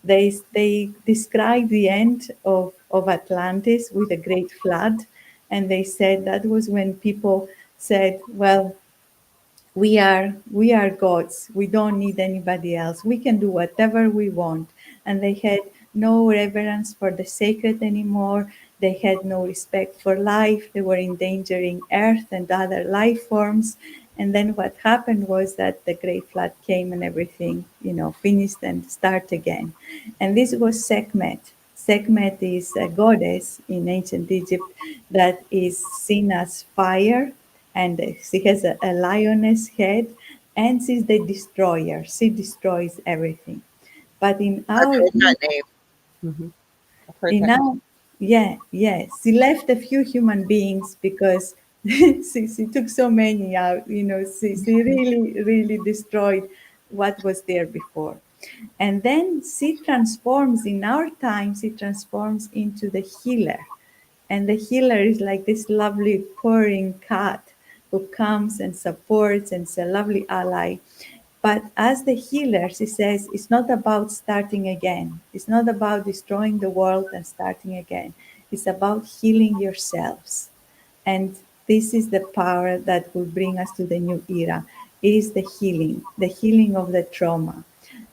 they described the end of Atlantis with a great flood, and they said that was when people said, well, we are gods, we don't need anybody else, we can do whatever we want. And they had no reverence for the sacred anymore, they had no respect for life, they were endangering earth and other life forms. And then what happened was that the great flood came and everything, finished and start again. And this was Sekhmet. Sekhmet is a goddess in ancient Egypt that is seen as fire, and she has a lioness head, and she's the destroyer. She destroys everything. But I've heard that name. I've heard in that name. our yeah, she left a few human beings because she took so many out. She really destroyed what was there before. And then she transforms, in our time, she transforms into the healer. And the healer is like this lovely purring cat who comes and supports and is a lovely ally. But as the healer, she says, it's not about starting again. It's not about destroying the world and starting again. It's about healing yourselves. And this is the power that will bring us to the new era. It is the healing of the trauma.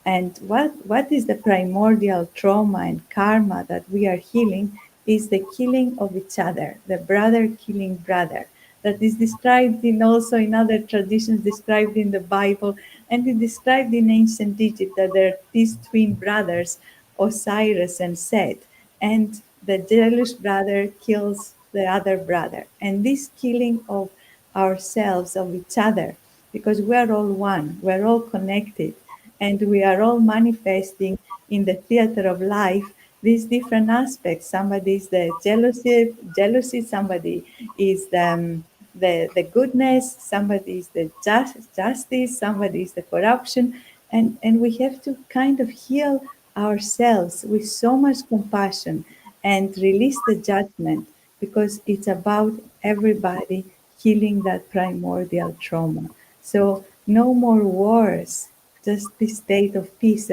And what is the primordial trauma and karma that we are healing is the killing of each other, the brother killing brother. That is described in also in other traditions, described in the Bible, and it described in ancient Egypt that there are these twin brothers, Osiris and Set, and the jealous brother kills the other brother. And this killing of ourselves, of each other, because we are all one, we're all connected, and we are all manifesting in the theater of life these different aspects. Somebody is the jealousy, somebody is the goodness, somebody is the justice, somebody is the corruption. And we have to kind of heal ourselves with so much compassion and release the judgment, because it's about everybody healing that primordial trauma. So no more wars, just this state of peace.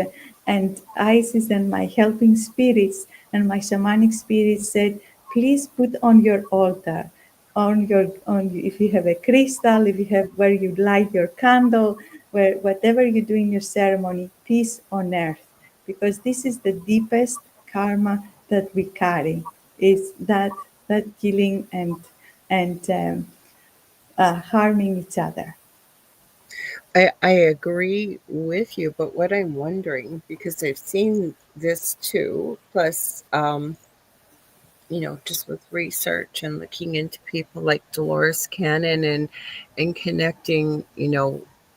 And Isis and my helping spirits and my shamanic spirits said, please put on your altar, on if you have a crystal, if you have where you light your candle, where whatever you do in your ceremony, peace on earth, because this is the deepest karma that we carry, is that killing and harming each other. I agree with you, but what I'm wondering, because I've seen this too, plus, just with research and looking into people like Dolores Cannon and connecting,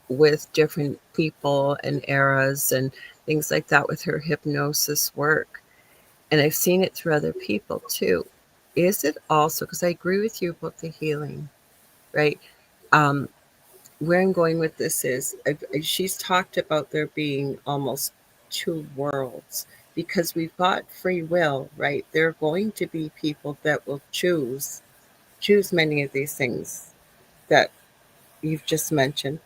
with different people and eras and things like that with her hypnosis work. And I've seen it through other people too. Is it also, because I agree with you about the healing, right? Um, where I'm going with this is she's talked about there being almost two worlds because we've got free will, right? There are going to be people that will choose many of these things that you've just mentioned.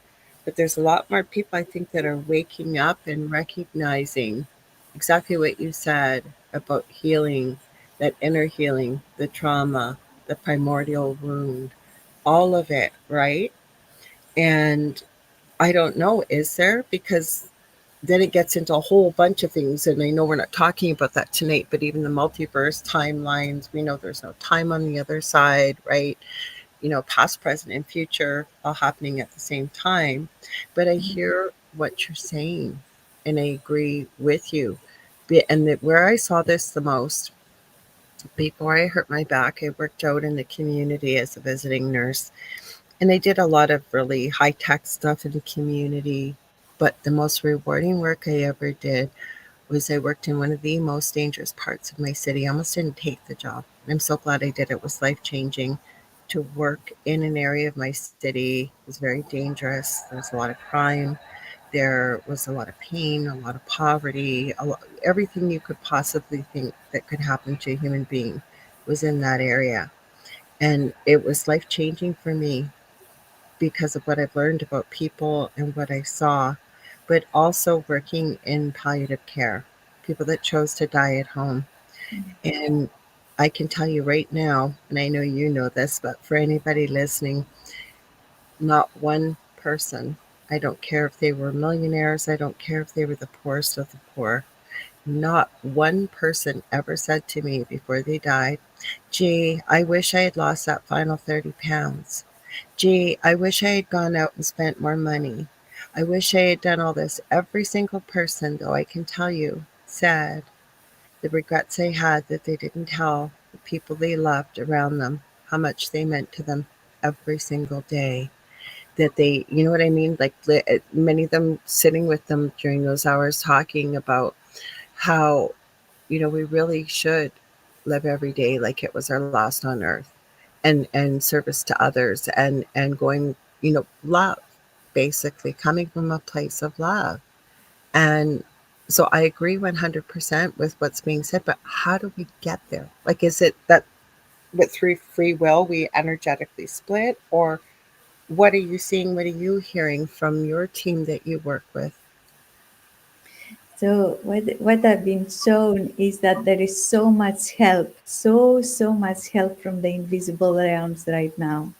But there's a lot more people I think that are waking up and recognizing exactly what you said about healing, that inner healing, the trauma, the primordial wound, all of it, right? And I don't know, is there? Because then it gets into a whole bunch of things. And I know we're not talking about that tonight, but even the multiverse timelines, we know there's no time on the other side, right? Past, present, and future all happening at the same time. But I hear what you're saying and I agree with you. And that where I saw this the most, before I hurt my back, I worked out in the community as a visiting nurse. And I did a lot of really high tech stuff in the community, But the most rewarding work I ever did was I worked in one of the most dangerous parts of my city. I almost didn't take the job. I'm so glad I did. It was life changing to work in an area of my city. It was very dangerous. There was a lot of crime. There was a lot of pain, a lot of poverty, everything you could possibly think that could happen to a human being was in that area. And it was life changing for me because of what I've learned about people and what I saw, but also working in palliative care, people that chose to die at home. And I can tell you right now, and I know you know this, but for anybody listening, not one person, I don't care if they were millionaires, I don't care if they were the poorest of the poor, not one person ever said to me before they died, "Gee, I wish I had lost that final 30 pounds. Gee, I wish I had gone out and spent more money. I wish I had done all this." Every single person, though, I can tell you, said the regrets they had that they didn't tell the people they loved around them how much they meant to them every single day. That they, you know what I mean? Like many of them sitting with them during those hours talking about how, we really should live every day like it was our last on earth, and service to others, and going, love, basically coming from a place of love. And so I agree 100% with what's being said, but how do we get there? Like, is it that with through free will we energetically split, or what are you seeing, what are you hearing from your team that you work with? So what I've been shown is that there is so much help, so much help from the invisible realms right now.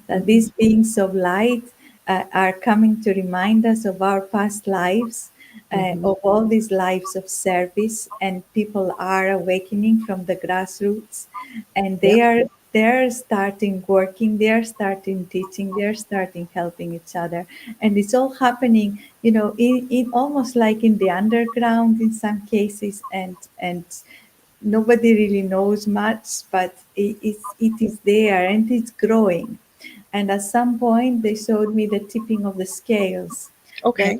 That Hmm. these beings of light are coming to remind us of our past lives, Hmm. of all these lives of service, and people are awakening from the grassroots, and Yep. they're starting working, they're starting teaching, they're starting helping each other, and it's all happening, in almost like in the underground in some cases, and nobody really knows much, but it is there and it's growing. And at some point, they showed me the tipping of the scales, that Okay.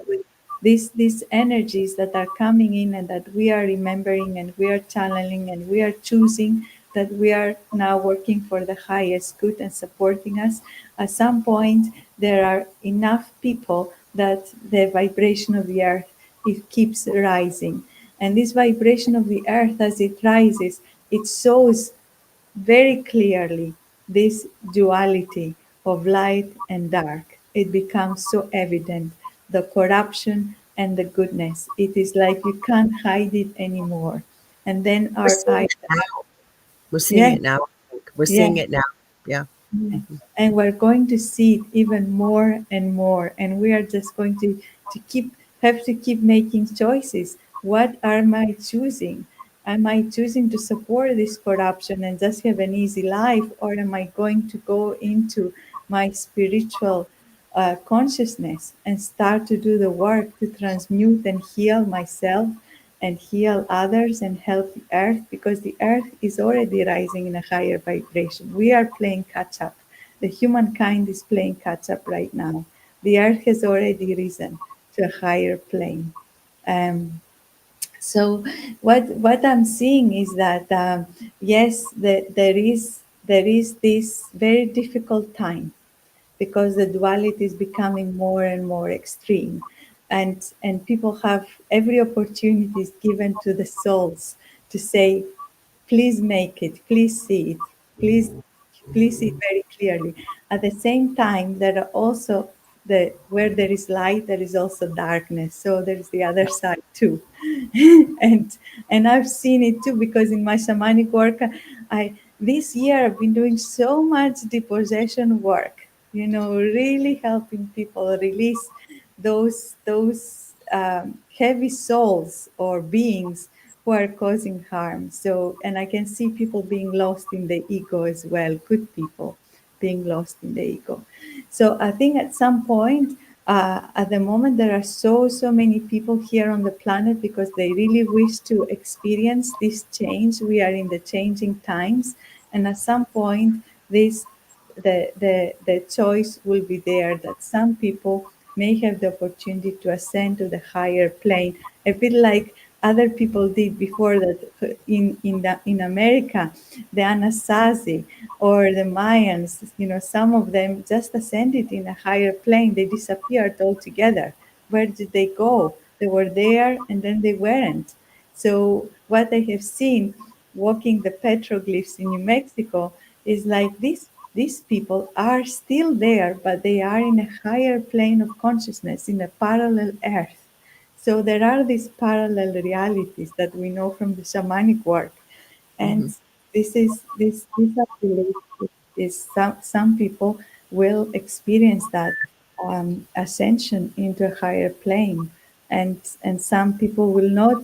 these energies that are coming in and that we are remembering and we are channeling and we are choosing, that we are now working for the highest good and supporting us. At some point, there are enough people that the vibration of the earth, it keeps rising. And this vibration of the earth, as it rises, it shows very clearly this duality of light and dark. It becomes so evident, the corruption and the goodness. It is like you can't hide it anymore. And then We're our seeing eyes, it now. We're seeing yeah, it now. We're yeah, seeing it now. Yeah. yeah. Mhm. And we're going to see it even more and more. And we are just going to keep making choices. What am I choosing? Am I choosing to support this corruption and just have an easy life? Or am I going to go into my spiritual consciousness and start to do the work to transmute and heal myself and heal others and help the earth, because the earth is already rising in a higher vibration. We are playing catch up. The humankind is playing catch up right now. The earth has already risen to a higher plane. Um, so what I'm seeing is that yes, there is this very difficult time, because the duality is becoming more and more extreme, and people have every opportunity is given to the souls to say, please make it, please see it, please see it very clearly. At the same time, there are also where there is light, there is also darkness. So there is the other side too. and and I've seen it too, because in my shamanic work, I this year I've been doing so much depossession work, really helping people release those heavy souls or beings who are causing harm. So, and I can see people being lost in the ego as well, good people being lost in the ego. So I think at some point, at the moment, there are so many people here on the planet because they really wish to experience this change. We are in the changing times, and at some point, this the choice will be there that some people may have the opportunity to ascend to the higher plane, a bit like other people did before that in America, the Anasazi or the Mayans, some of them just ascended in a higher plane. They disappeared altogether. Where did they go? They were there and then they weren't. So what I have seen walking the petroglyphs in New Mexico is like these people are still there, but they are in a higher plane of consciousness, in a parallel earth. So there are these parallel realities that we know from the shamanic work, and Hmm. these are beliefs. Is some people will experience that ascension into a higher plane, and some people will not.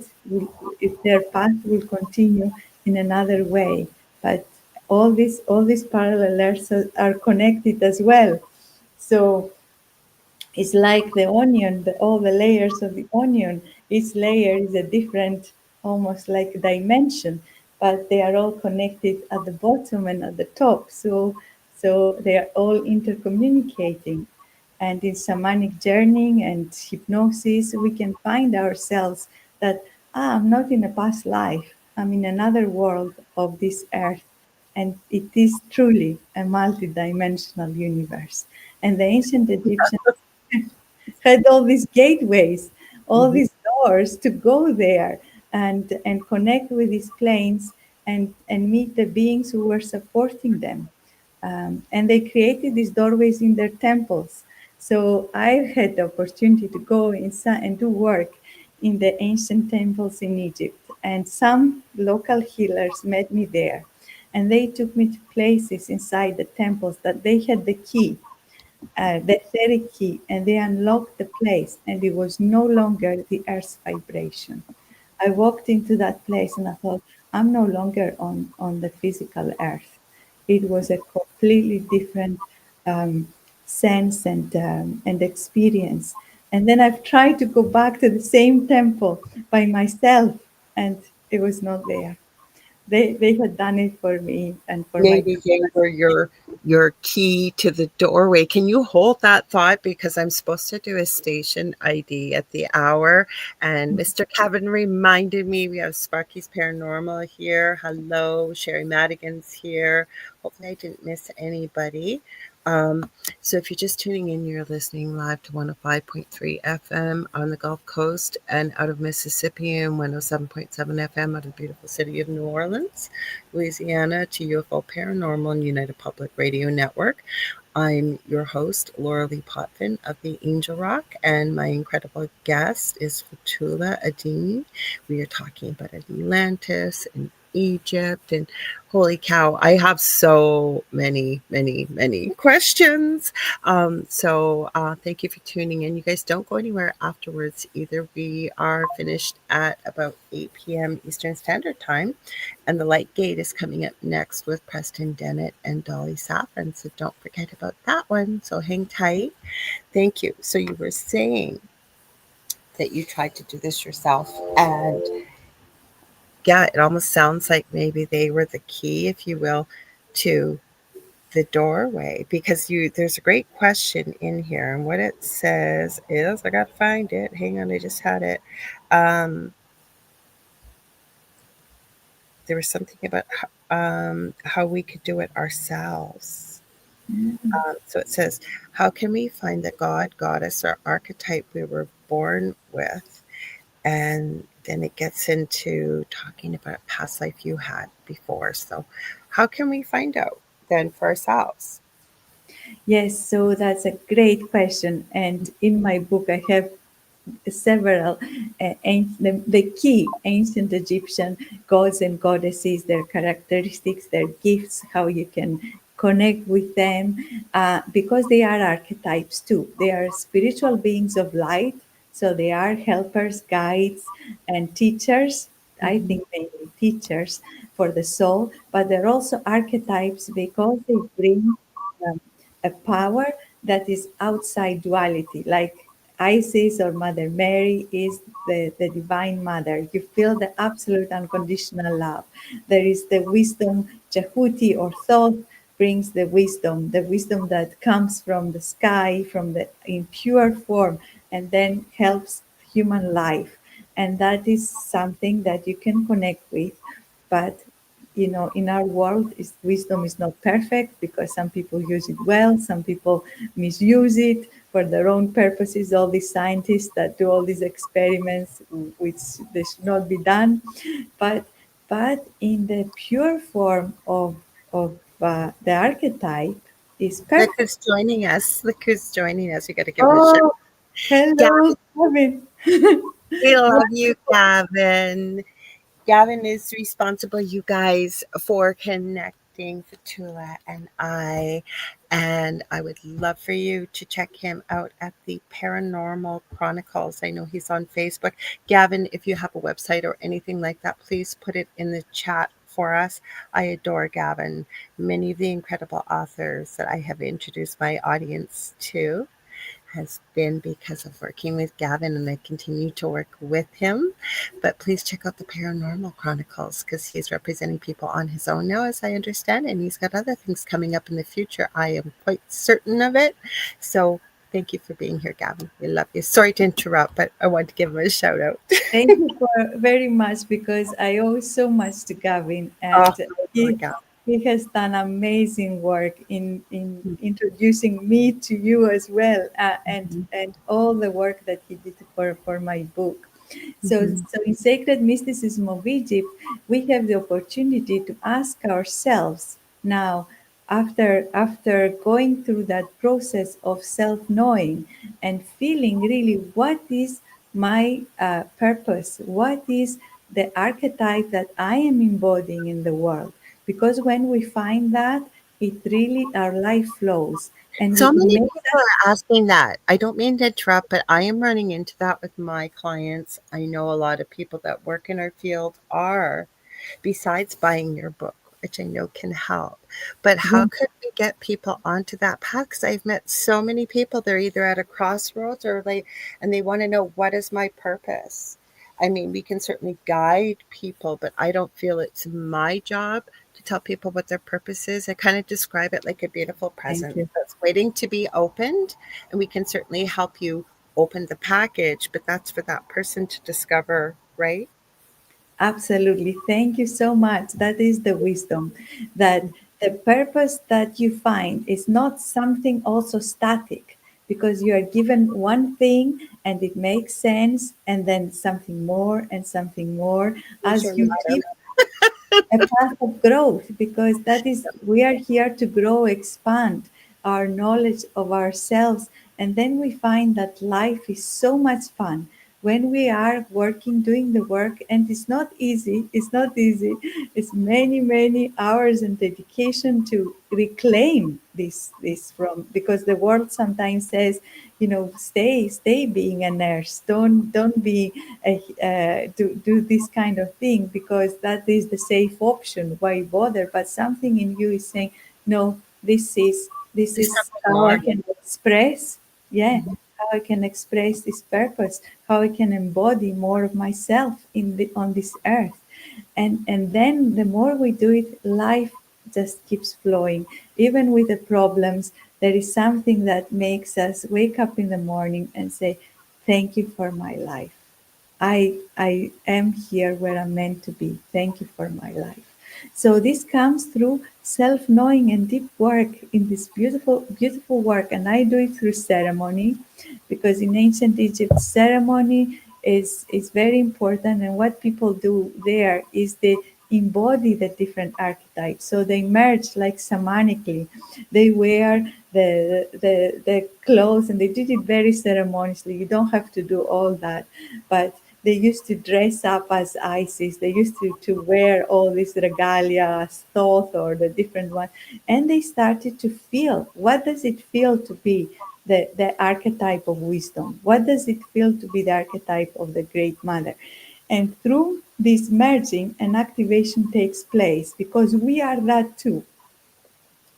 If their path will continue in another way, but all these parallel earths are connected as well. So it's like the onion, all the layers of the onion. Each layer is a different, almost like dimension, but they are all connected at the bottom and at the top. So they are all intercommunicating. And in shamanic journeying and hypnosis, we can find ourselves that, I'm not in a past life. I'm in another world of this earth. And it is truly a multidimensional universe. And the ancient Egyptians had all these gateways, all Hmm. these doors to go there and connect with these planes and meet the beings who were supporting them. And they created these doorways in their temples. So I had the opportunity to go inside and do work in the ancient temples in Egypt. And some local healers met me there. And they took me to places inside the temples that they had the key, the etheric key, and they unlocked the place, and it was no longer the earth's vibration. I walked into that place and I thought, I'm no longer on the physical earth. It was a completely different um, sense and experience. And then I've tried to go back to the same temple by myself, and it was not there. They had done it for me and for my Maybe they were your key to the doorway. Can you hold that thought? Because I'm supposed to do a station ID at the hour. And Mr. Kevin reminded me we have Sparky's Paranormal here. Hello, Sherry Madigan's here. Hopefully I didn't miss anybody. So if you're just tuning in, you're listening live to 105.3 FM on the Gulf Coast and out of Mississippi and 107.7 FM out of the beautiful city of New Orleans, Louisiana, to UFO Paranormal and United Public Radio Network. I'm your host, Lorilei Potvin of the Angel Rock, and my incredible guest is Fotoula Adrimi. We are talking about Atlantis and Egypt, and holy cow, I have so many questions. So thank you for tuning in. You guys don't go anywhere afterwards either. We are finished at about 8 p.m. Eastern Standard Time. And the Light Gate is coming up next with Preston Dennett and Dolly Saffron. So don't forget about that one. So hang tight. Thank you. So you were saying that you tried to do this yourself. And yeah, it almost sounds like maybe they were the key, if you will, to the doorway, because there's a great question in here, and what it says is, I gotta find it. Hang on, I just had it. Um, there was something about how we could do it ourselves. So it says, how can we find the god, goddess, or archetype we were born with? And then it gets into talking about a past life you had before. So, how can we find out then for ourselves? Yes, so that's a great question. And in my book, I have several the key ancient Egyptian gods and goddesses, their characteristics, their gifts, how you can connect with them, because they are archetypes too. They are spiritual beings of light, so they are helpers, guides, and teachers. I Mhm. think mainly teachers for the soul, but they're also archetypes because they bring um, a power that is outside duality, like Isis or Mother Mary is the Divine Mother. You feel the absolute unconditional love. There is the wisdom, Jehuti or Thoth, brings the wisdom that comes from the sky, from the in pure form, and then helps human life. And that is something that you can connect with. But in our world, wisdom is not perfect because some people use it well, some people misuse it for their own purposes. All these scientists that do all these experiments, which they should not be done, but in the pure form of the archetype is Look perfect. who's joining us. Look who's joining us. We got to give him a shout. Oh, hello, Gavin, Kevin. we love you, Gavin. Gavin is responsible, you guys, for connecting Fotoula and I. And I would love for you to check him out at the Paranormal Chronicles. I know he's on Facebook. Gavin, if you have a website or anything like that, please put it in the chat for us. I adore Gavin. Many of the incredible authors that I have introduced my audience to has been because of working with Gavin, and I continue to work with him. But please check out the Paranormal Chronicles because he's representing people on his own now, as I understand, and he's got other things coming up in the future. I am quite certain of it. So thank you for being here, Gavin. We love you. Sorry to interrupt, but I want to give him a shout out. Thank you for very much because I owe so much to Gavin, Oh, and I adore he Gavin. he has done amazing work in introducing me to you as well, and all the work that he did for my book. So in Sacred Mysticism of Egypt, we have the opportunity to ask ourselves now, after going through that process of self-knowing and feeling really what is my purpose, what is the archetype that I am embodying in the world. Because when we find that, it really, our life flows, and So it many makes people us. are asking that. I don't mean to interrupt, but I am running into that with my clients. I know a lot of people that work in our field are, besides buying your book, which I know can help. But how could we get people onto that path? Because I've met so many people, they're either at a crossroads or and they want to know, what is my purpose? I mean, we can certainly guide people, but I don't feel it's my job to tell people what their purpose is. I kind of describe it like a beautiful Thank present you. that's waiting to be opened, and we can certainly help you open the package, but that's for that person to discover, right? Absolutely. Thank you so much. That is the wisdom, that the purpose that you find is not something also static, because you are given one thing and it makes sense, and then something more I'm as sure you you later. keep a path of growth, because that is, we are here to grow, expand our knowledge of ourselves, and then we find that life is so much fun when we are working, doing the work. And it's not easy, it's many hours and dedication to reclaim this from, because the world sometimes says, stay being a nurse, don't be do this kind of thing because that is the safe option, why bother? But something in you is saying, no, this There's is something how I more. can express, yeah, Mhm. how I can express this purpose, how I can embody more of myself on this earth. And then the more we do it, life just keeps flowing. Even with the problems, there is something that makes us wake up in the morning and say, thank you for my life. I am here where I'm meant to be. Thank you for my life. So this comes through self-knowing and deep work in this beautiful work. And I do it through ceremony, because in ancient Egypt, ceremony is very important. And what people do there is they embody the different archetypes. So they merge like shamanically. They wear the clothes, and they did it very ceremoniously. You don't have to do all that, but they used to dress up as Isis. They used to wear all this regalia as Thoth or the different one. And they started to feel, what does it feel to be the archetype of wisdom? What does it feel to be the archetype of the Great Mother? And through this merging, an activation takes place, because we are that too.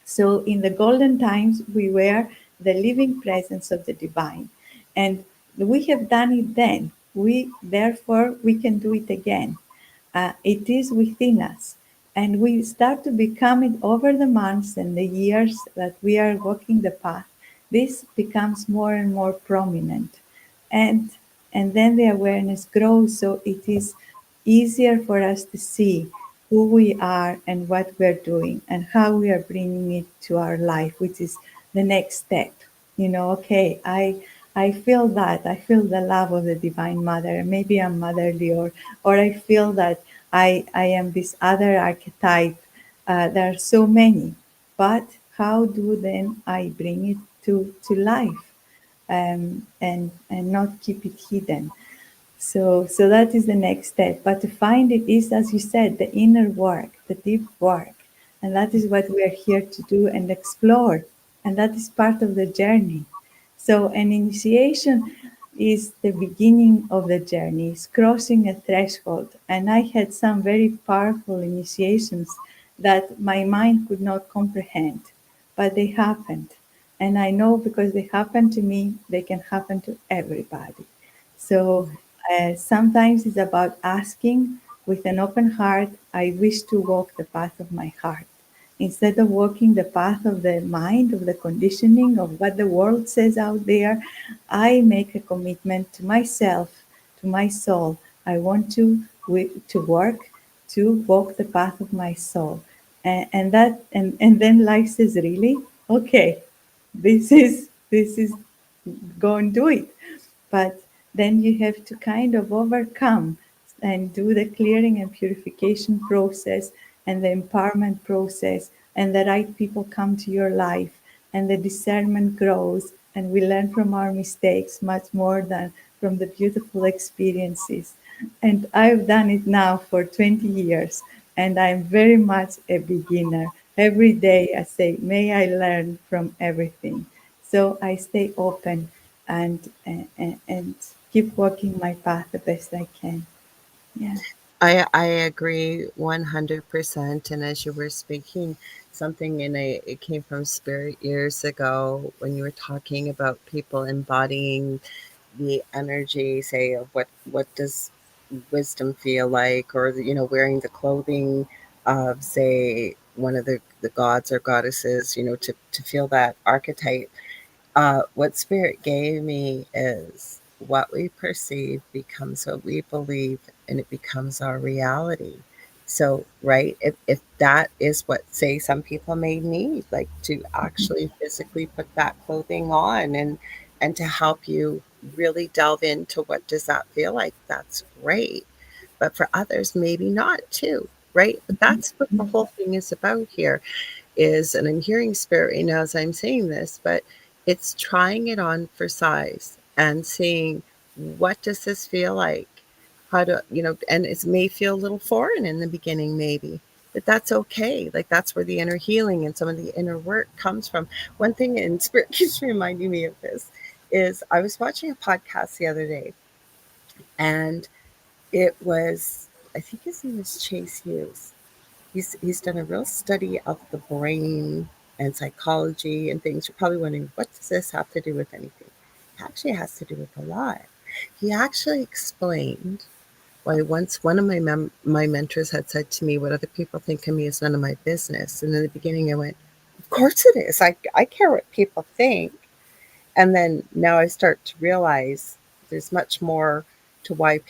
So in the golden times, we were the living presence of the divine. And we have done it then. Therefore, we can do it again. It is within us. And we start to become it over the months and the years that we are walking the path. This becomes more and more prominent. And and then the awareness grows, so it is easier for us to see who we are and what we're doing and how we are bringing it to our life, which is the next step. Okay, I feel that. I feel the love of the Divine Mother. Maybe I'm motherly, or I feel that I am this other archetype. There are so many. But how do then I bring it to life, and not keep it hidden? So that is the next step. But to find it is, as you said, the inner work, the deep work. And that is what we are here to do and explore. And that is part of the journey. So an initiation is the beginning of the journey, it's crossing a threshold. And I had some very powerful initiations that my mind could not comprehend, but they happened. And I know because they happened to me, they can happen to everybody. So sometimes it's about asking with an open heart, I wish to walk the path of my heart. Instead of walking the path of the mind, of the conditioning, of what the world says out there, I make a commitment to myself, to my soul. I want to work to walk the path of my soul. And then life says, really? Okay, this is go and do it. But then you have to kind of overcome and do the clearing and purification process and the empowerment process, and the right people come to your life, and the discernment grows, and we learn from our mistakes much more than from the beautiful experiences. And I've done it now for 20 years, and I'm very much a beginner. Every day I say, may I learn from everything. So I stay open and keep walking my path the best I can. Yeah. I agree 100%. And as you were speaking, something it came from spirit years ago when you were talking about people embodying the energy, say, of what does wisdom feel like, or wearing the clothing of, say, one of the gods or goddesses, to feel that archetype. What spirit gave me is what we perceive becomes what we believe, and it becomes our reality. So, right, if that is what, say, some people may need, like to actually physically put that clothing on, and to help you really delve into what does that feel like, that's great. But for others, maybe not too, right? But that's what the whole thing is about here is, and I'm hearing spirit right now as I'm saying this, but it's trying it on for size and seeing, what does this feel like? How do and it may feel a little foreign in the beginning, maybe, but that's okay. Like, that's where the inner healing and some of the inner work comes from. One thing, and spirit keeps reminding me of this, is I was watching a podcast the other day, and it was, I think his name is Chase Hughes. He's done a real study of the brain and psychology and things. You're probably wondering, what does this have to do with anything? It actually has to do with a lot. He actually explained why once one of my mentors had said to me, what other people think of me is none of my business. And in the beginning I went, of course it is. I care what people think. And then now I start to realize there's much more to why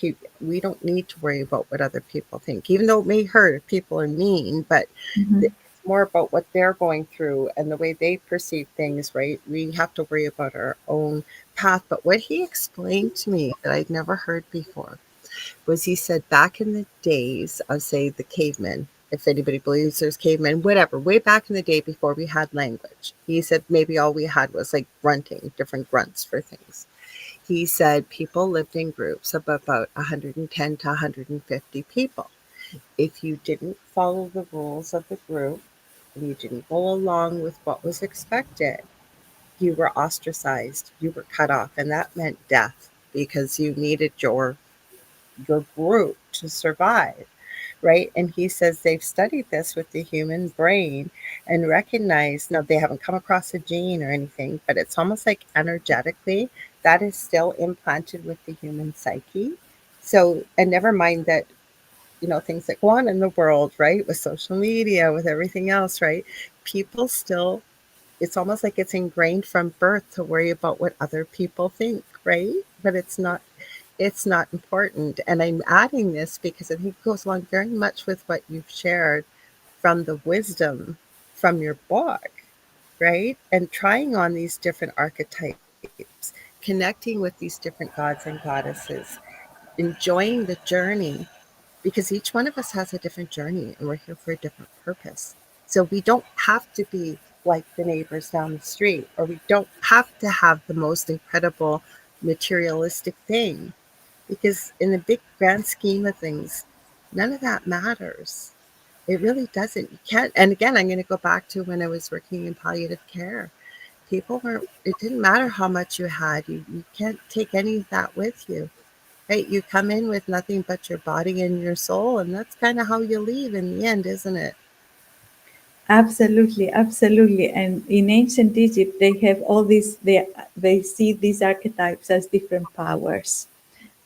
we don't need to worry about what other people think, even though it may hurt if people are mean, but Mhm. it's more about what they're going through and the way they perceive things, right? We have to worry about our own path. But what he explained to me that I'd never heard before was, he said, back in the days of, say, the cavemen, if anybody believes there's cavemen, whatever, way back in the day before we had language, he said maybe all we had was like grunting, different grunts for things. He said people lived in groups of about 110 to 150 people. If you didn't follow the rules of the group and you didn't go along with what was expected, you were ostracized, you were cut off, and that meant death, because you needed your group to survive, right? And he says they've studied this with the human brain and recognized, now they haven't come across a gene or anything, but it's almost like energetically that is still implanted with the human psyche. So, and never mind that things that go on in the world, right? With social media, with everything else, right? People still, it's almost like it's ingrained from birth to worry about what other people think, right? But it's not important. And I'm adding this because I think it goes along very much with what you've shared from the wisdom from your book, right? And trying on these different archetypes, connecting with these different gods and goddesses, enjoying the journey, because each one of us has a different journey and we're here for a different purpose. So we don't have to be like the neighbors down the street, or we don't have to have the most incredible materialistic thing, because in the big grand scheme of things, none of that matters. It really doesn't. You can't. And again, I'm going to go back to when I was working in palliative care. People were, it didn't matter how much you had. You can't take any of that with you. Right? You come in with nothing but your body and your soul, and that's kind of how you leave in the end, isn't it? Absolutely, absolutely. And in ancient Egypt, they have all these. They see these archetypes as different powers,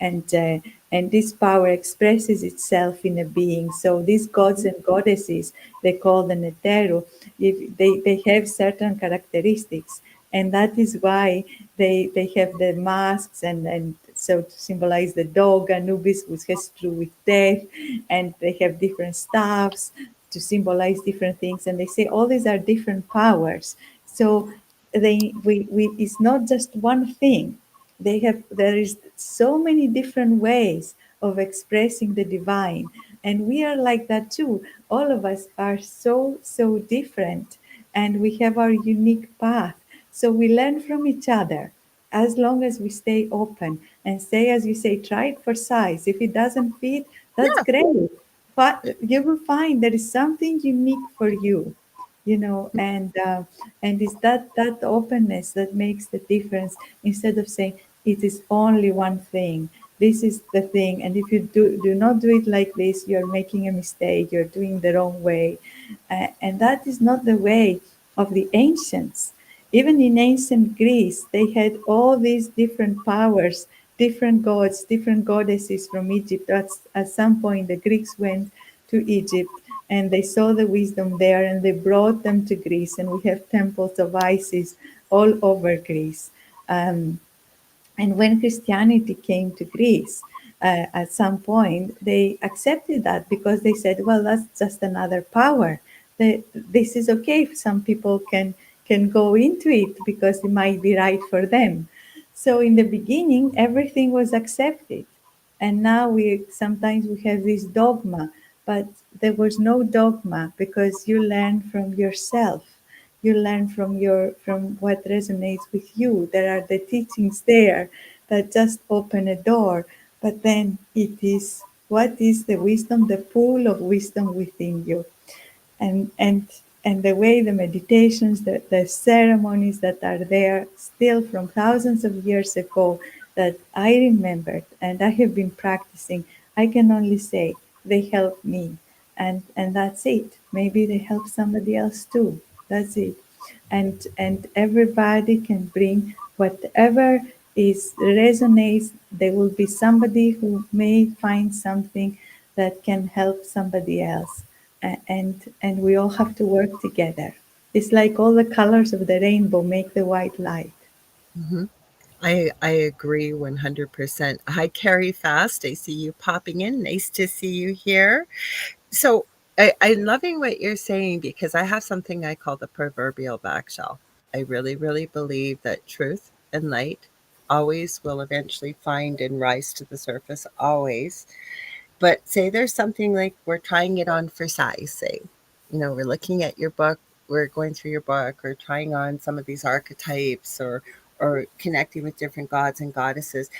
and uh, and this power expresses itself in a being. So these gods and goddesses, they call them Neteru. If they have certain characteristics, and that is why they have the masks and so to symbolize the dog Anubis, which has to do with death, and they have different staffs to symbolize different things, and they say all these are different powers. So we it's not just one thing. There is so many different ways of expressing the divine, and we are like that too. All of us are so different, and we have our unique path. So we learn from each other as long as we stay open and say, as you say, try it for size. If it doesn't fit, that's Yeah. great. But you will find there is something unique for you, and it's that openness that makes the difference. Instead of saying it is only one thing, this is the thing, and if you do not do it like this, you're making a mistake, you're doing the wrong way. And that is not the way of the ancients. Even in ancient Greece, they had all these different powers, different gods, different goddesses from Egypt. At some point, the Greeks went to Egypt and they saw the wisdom there and they brought them to Greece. And we have temples of Isis all over Greece. Um, and when Christianity came to Greece, at some point, they accepted that because they said, well, that's just another power. This is okay if some people can go into it because it might be right for them. So in the beginning, everything was accepted. And now we sometimes we have this dogma, but there was no dogma because you learn from yourself. You learn from what resonates with you. There are the teachings there that just open a door, but then it is what is the wisdom, the pool of wisdom within you. And and and the way the meditations, the ceremonies that are there still from thousands of years ago that I remembered and I have been practicing, I can only say they help me, and that's it. Maybe they help somebody else too. That's it. And everybody can bring whatever is resonates. There will be somebody who may find something that can help somebody else, and we all have to work together. It's like all the colors of the rainbow make the white light. Hmm. I agree 100%. Hi, Carrie Fast. I see you popping in. Nice to see you here. So I'm loving what you're saying, because I have something I call the proverbial back shelf. I really, really believe that truth and light always will eventually find and rise to the surface, always. But say there's something like we're trying it on for size, say, we're looking at your book, we're going through your book, or trying on some of these archetypes, or connecting with different gods and goddesses.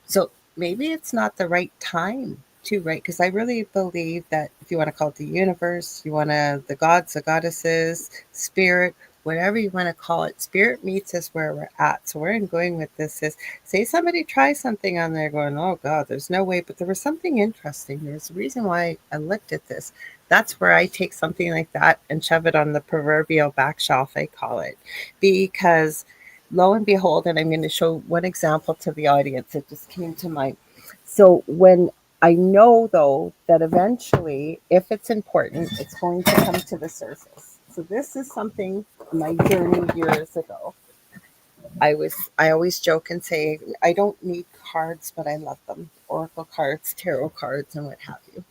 So maybe it's not the right time to, right? Because I really believe that if you want to call it the universe, you want to, the gods, the goddesses, spirit, whatever you want to call it, spirit meets us where we're at. So where I'm going with this is, say somebody tries something on there going, oh God, there's no way, but there was something interesting. There's a reason why I looked at this. That's where I take something like that and shove it on the proverbial back shelf, I call it. Because lo and behold, and I'm going to show one example to the audience that just came to mind. So when I know, though, that eventually, if it's important, it's going to come to the surface. So this is something, my journey years ago. I always joke and say I don't need cards, but I love them. Oracle cards, tarot cards, and what have you.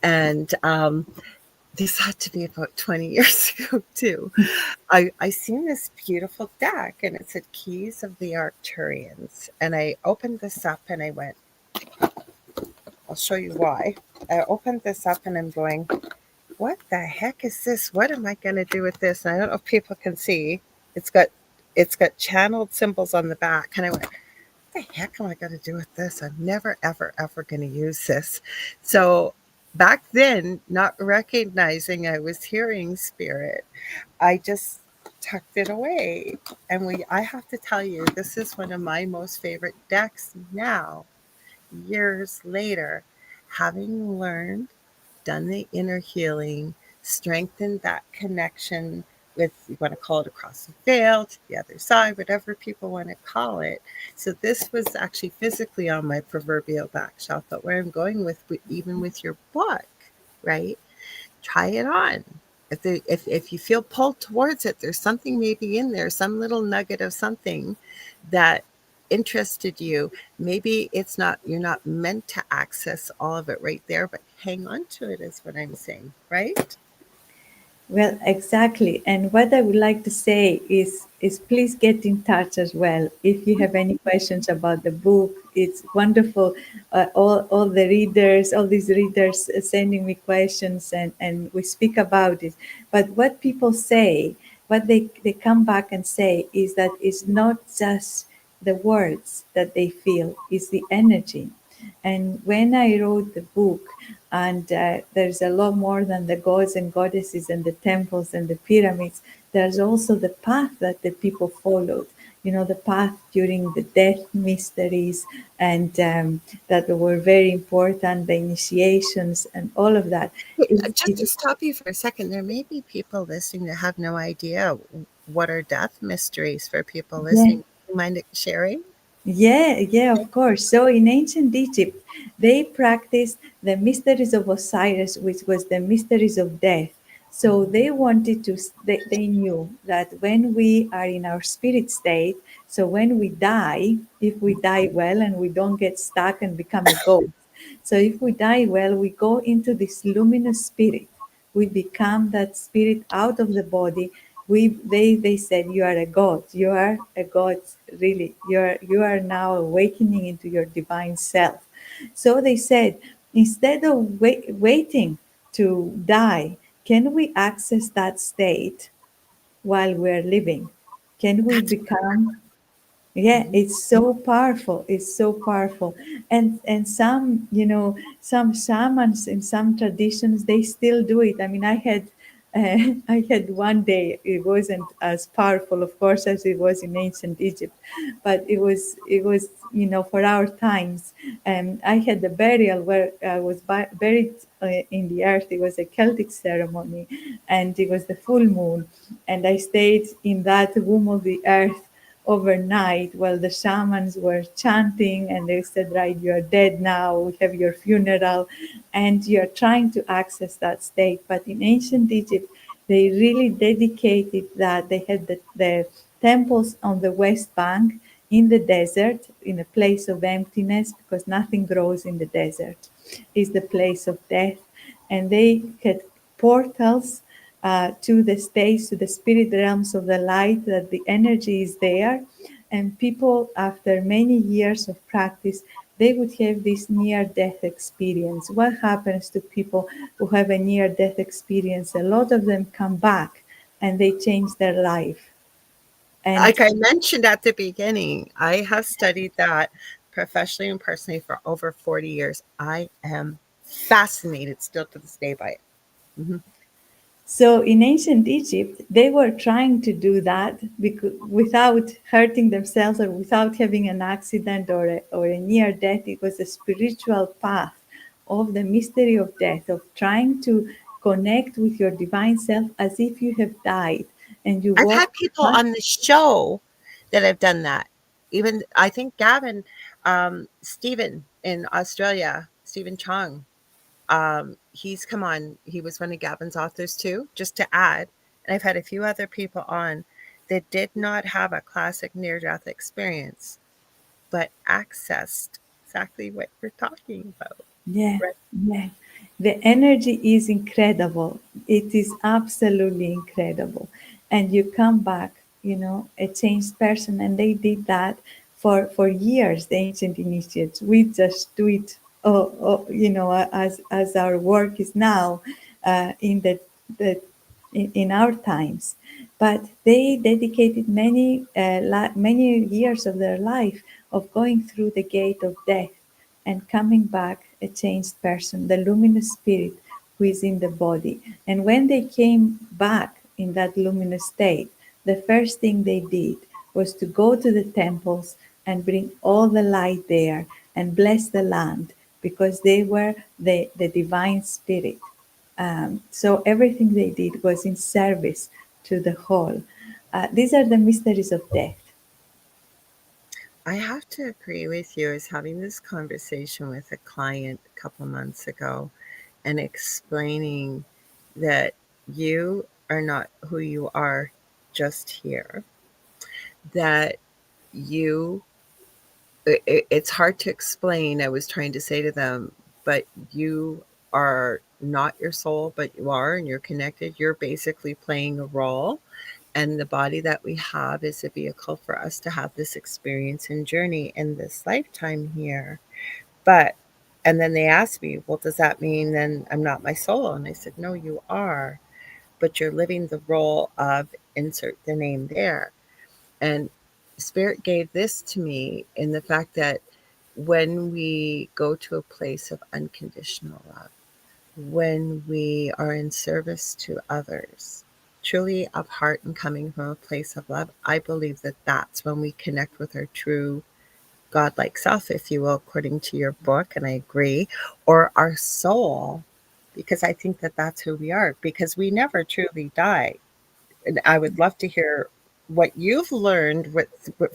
And this had to be about 20 years ago too. I seen this beautiful deck, and it said Keys of the Arcturians. And I opened this up and I went, I'll show you why. I opened this up and I'm going, what the heck is this? What am I going to do with this? And I don't know if people can see. It's got it's got channeled symbols on the back, and I went, what the heck am I going to do with this? I'm never, ever, ever going to use this. So back then, not recognizing I was hearing spirit, I just tucked it away. And I have to tell you, this is one of my most favorite decks now, years later, having learned, done the inner healing, strengthened that connection with, you want to call it across the veil, to the other side, whatever people want to call it. So this was actually physically on my proverbial back shelf, but where I'm going with even with your book, right? Try it on. If you feel pulled towards it, there's something maybe in there, some little nugget of something that interested you. Maybe it's not, you're not meant to access all of it right there, but hang on to it is what I'm saying, right? Well, exactly. And what I would like to say is please get in touch as well. If you have any questions about the book, it's wonderful. All the readers, all these readers sending me questions, and we speak about it. But what people say, what they come back and say is that it's not just the words that they feel, it's the energy. And when I wrote the book, and there's a lot more than the gods and goddesses and the temples and the pyramids, there's also the path that the people followed. You know, the path during the death mysteries, and that were very important, the initiations and all of that. Just to stop you for a second, there may be people listening that have no idea what are death mysteries for people Yeah. listening. Do you mind sharing? Yeah, yeah, of course. So in ancient Egypt, they practiced the mysteries of Osiris, which was the mysteries of death. So they wanted to, they knew that when we are in our spirit state, so when we die, if we die well and we don't get stuck and become a ghost, so if we die well, we go into this luminous spirit. We become that spirit out of the body. They said you are a god. You are a god, really. You are now awakening into your divine self. So they said, instead of waiting to die, can we access that state while we're living? Can we That's become, yeah, mhm. it's so powerful. It's so powerful. And some, some shamans in some traditions, they still do it. I mean, I had I had one day. It wasn't as powerful, of course, as it was in ancient Egypt, but it was for our times. I had a burial where I was buried in the earth. It was a Celtic ceremony, and it was the full moon, and I stayed in that womb of the earth overnight while the shamans were chanting, and they said, right, you are dead now, we have your funeral, and you're trying to access that state. But in ancient Egypt, they really dedicated that. They had the temples on the west bank in the desert, in a place of emptiness, because nothing grows in the desert. It's the place of death. And they had portals to the states, to the spirit realms of the light, that the energy is there. And people, after many years of practice, they would have this near death experience. What happens to people who have a near death experience? A lot of them come back and they change their life. And Like I mentioned at the beginning, I have studied that professionally and personally for over 40 years. I am fascinated still to this day by it. Mhm. so in ancient Egypt, they were trying to do that without hurting themselves or without having an accident or a near death. It was a spiritual path of the mystery of death, of trying to connect with your divine self as if you have died, and you I've walk had people back. on the show that have done that. Even I think Gavin, Stephen in Australia, Stephen Chung. He's come on. He was one of Gavin's authors too, just to add. And I've had a few other people on that did not have a classic near-death experience, but accessed exactly what you're talking about. Yeah, Right. yeah. The energy is incredible. It is absolutely incredible. And you come back, a changed person. And they did that for years, the ancient initiates. We just do it, as our work is now in the in our times. But they dedicated many years of their life of going through the gate of death and coming back a changed person, the luminous spirit who is in the body. And when they came back in that luminous state, the first thing they did was to go to the temples and bring all the light there and bless the land because they were the divine spirit. So everything they did was in service to the whole. These are the mysteries of death. I have to agree with you. I was having this conversation with a client a couple months ago and explaining that you are not who you are just here, that you it's hard to explain. I was trying to say to them, but you are not your soul, but you are, and you're connected. You're basically playing a role, and the body that we have is a vehicle for us to have this experience and journey in this lifetime here. But and then they asked me, well, does that mean then I'm not my soul? And I said, no, you are, but you're living the role of insert the name there. And Spirit gave this to me in the fact that when we go to a place of unconditional love, when we are in service to others, truly of heart and coming from a place of love, I believe that that's when we connect with our true godlike self, if you will, according to your book, and I agree, or our soul, because I think that that's who we are, because we never truly die. And I would love to hear what you've learned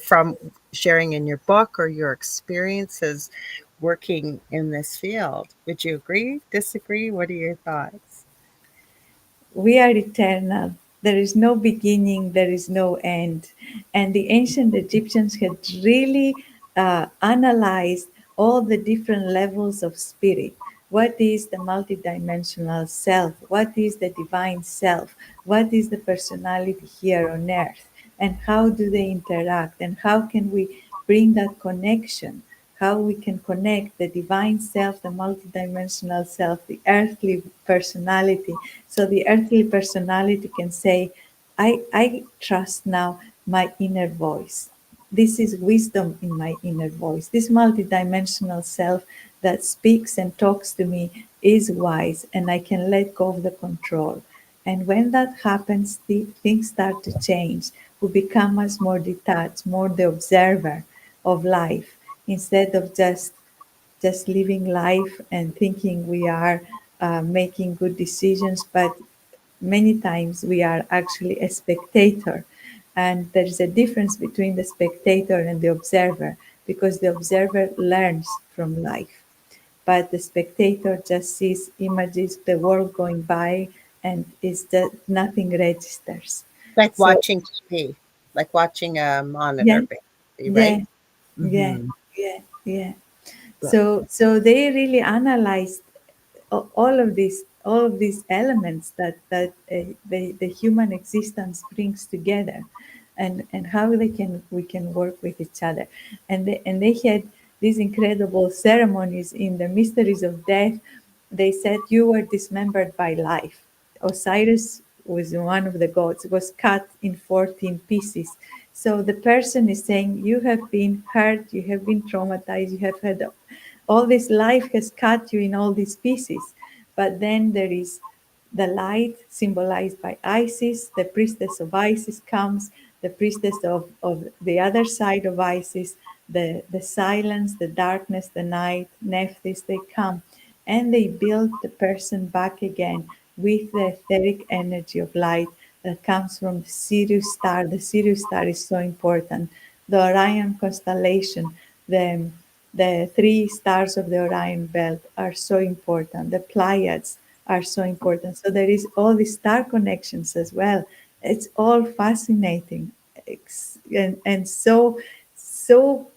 from sharing in your book or your experiences working in this field. Would you agree, disagree? What are your thoughts? We are eternal. There is no beginning, there is no end. And the ancient Egyptians had really analyzed all the different levels of spirit. What is the multidimensional self? What is the divine self? What is the personality here on earth? And how do they interact? And how can we bring that connection? How we can connect the divine self, the multidimensional self, the earthly personality. So the earthly personality can say, I trust now my inner voice. This is wisdom in my inner voice. This multidimensional self that speaks and talks to me is wise, and I can let go of the control. And when that happens, things start to change. We become much more detached, more the observer of life, instead of just living life and thinking we are making good decisions, but many times we are actually a spectator. And there is a difference between the spectator and the observer, because the observer learns from life, but the spectator just sees images, the world going by, and is that nothing registers. Like So watching TV, like watching a yeah, monitor, basically, yeah, right? yeah, Mm-hmm. yeah. So they really analyzed all of these elements that the human existence brings together, and how we can work with each other, and they had these incredible ceremonies in the mysteries of death. They said you were dismembered by life. Osiris was one of the gods, was cut in 14 pieces. So the person is saying, you have been hurt, you have been traumatized, you have had all this life has cut you in all these pieces. But then there is the light symbolized by Isis, the priestess of Isis comes, the priestess of the other side of Isis, the silence, the darkness, the night, Nephthys, they come and they build the person back again with the etheric energy of light that comes from the Sirius star. The Sirius star is so important. The Orion constellation, the The three stars of the Orion belt are so important. The Pleiades are so important. So there is all these star connections as well. It's all fascinating and so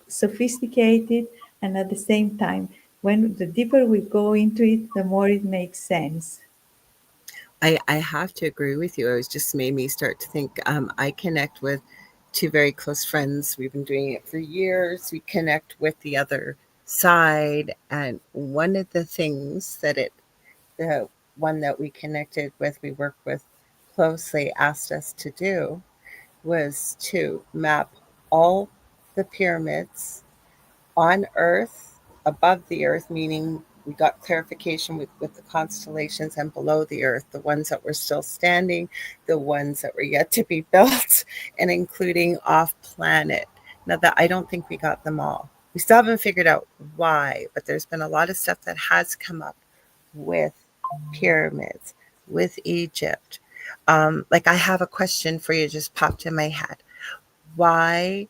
sophisticated, and at the same time, when the deeper we go into it, the more it makes sense. I have to agree with you. It was just made me start to think. I connect with two very close friends. We've been doing it for years. We connect with the other side. And one of the things the one that we connected with, we worked with closely, asked us to do was to map all the pyramids on Earth, above the Earth, meaning we got clarification with the constellations, and below the Earth, the ones that were still standing, the ones that were yet to be built, and including off planet. Now, that I don't think we got them all. We still haven't figured out why, but there's been a lot of stuff that has come up with pyramids, with Egypt. Like, I have a question for you, just popped in my head. Why?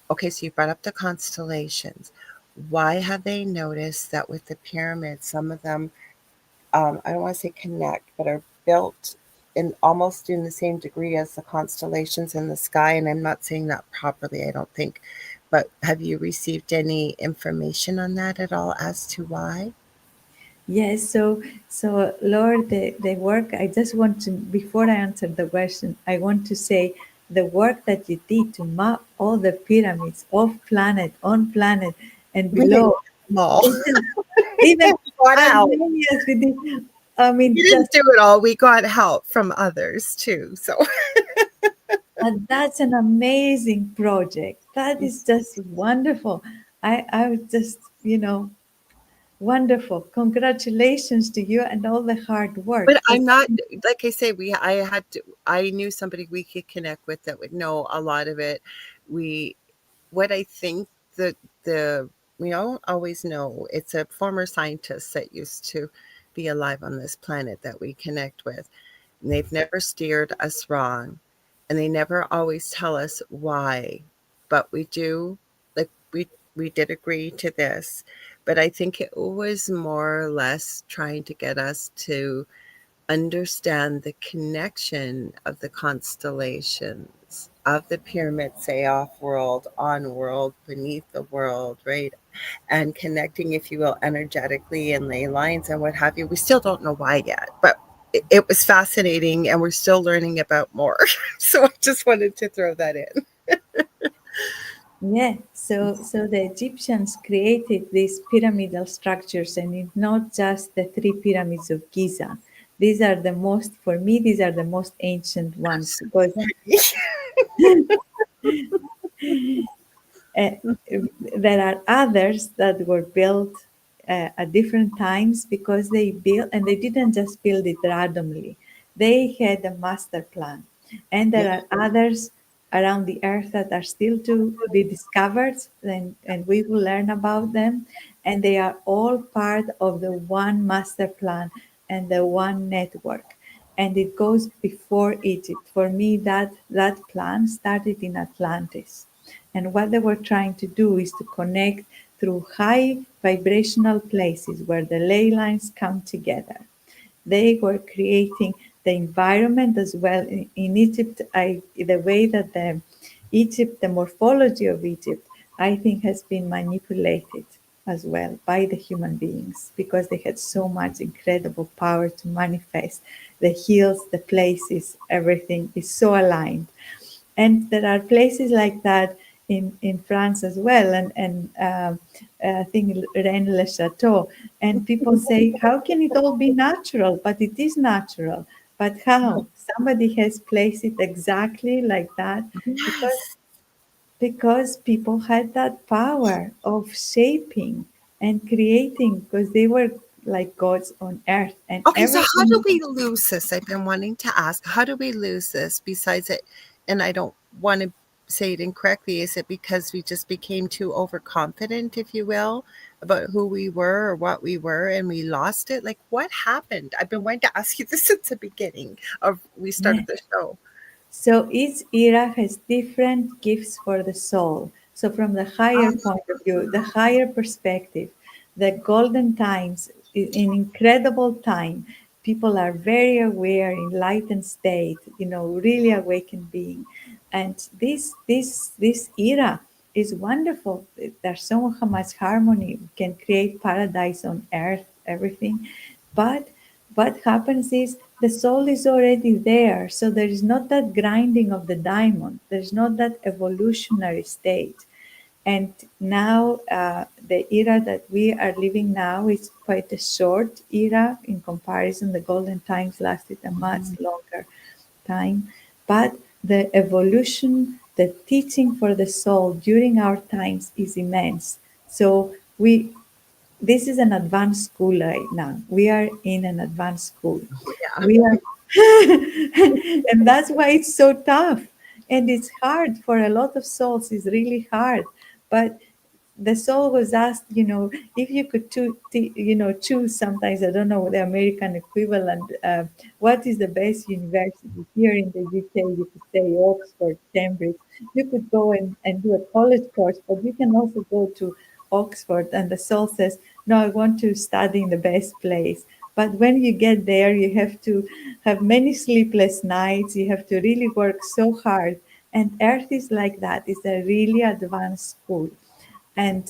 Okay, so you brought up the constellations. Why have they noticed that with the pyramids, some of them, I don't want to say connect, but are built in almost in the same degree as the constellations in the sky? And I'm not saying that properly, I don't think. But have you received any information on that at all as to why? Yes, so Lord, the work, I just want to, before I answer the question, I want to say the work that you did to map all the pyramids off planet, on planet, and We didn't below, get them all. even even We got as help. many as we did. I We mean, didn't just do it all. We got help from others too. So that's an amazing project. That is just wonderful. I would just, wonderful. Congratulations to you and all the hard work. but I'm Because not, like I say, I knew somebody we could connect with that would know a lot of it. We what I think the we don't always know, it's a former scientist that used to be alive on this planet that we connect with. And they've never steered us wrong, and they never always tell us why. But we do, like we did agree to this, but I think it was more or less trying to get us to understand the connection of the constellations of the pyramid, say off world, on world, beneath the world, right? And connecting, if you will, energetically and ley lines and what have you. We still don't know why yet, but it was fascinating, and we're still learning about more. So I just wanted to throw that in. yeah, so the Egyptians created these pyramidal structures, and it's not just the three pyramids of Giza. These are the most, for me, these are the most ancient ones because uh, there are others that were built at different times because they built, and they didn't just build it randomly. They had a master plan, and there Yeah. are others around the earth that are still to be discovered, and we will learn about them. And they are all part of the one master plan and the one network. And it goes before Egypt. For me, that plan started in Atlantis. And what they were trying to do is to connect through high vibrational places where the ley lines come together. They were creating the environment as well. In Egypt, the way that the morphology of Egypt, I think, has been manipulated as well by the human beings because they had so much incredible power to manifest the hills, the places, everything is so aligned. And there are places like that in France as well, and I think Rennes le Chateau. And people say, how can it all be natural? But it is natural. But how? Somebody has placed it exactly like that because Yes. because people had that power of shaping and creating because they were like gods on earth and Okay, so how do everything. we lose this? I've been wanting to ask, how do we lose this besides it? And I don't want to say it incorrectly. Is it because we just became too overconfident, if you will, about who we were or what we were, and we lost it? Like, what happened? I've been wanting to ask you this since the beginning of we started the show. So each era has different gifts for the soul. So from the higher point of view, the higher perspective, the golden times, in incredible time, people are very aware, enlightened state, really awakened being. And this era is wonderful. There's so much harmony. We can create paradise on earth, everything. But what happens is the soul is already there. So there is not that grinding of the diamond. There's not that evolutionary state. And now the era that we are living now is quite a short era in comparison. The golden times lasted a much longer time. But the evolution, the teaching for the soul during our times is immense. So this is an advanced school right now. We are in an advanced school. Yeah. We are, and that's why it's so tough. And it's hard for a lot of souls. It's really hard. But the soul was asked, if you could choose sometimes, I don't know the American equivalent, what is the best university here in the UK? You could say Oxford, Cambridge. You could go and do a college course, but you can also go to Oxford. And the soul says, no, I want to study in the best place. But when you get there, you have to have many sleepless nights. You have to really work so hard. And Earth is like that. It's a really advanced school. And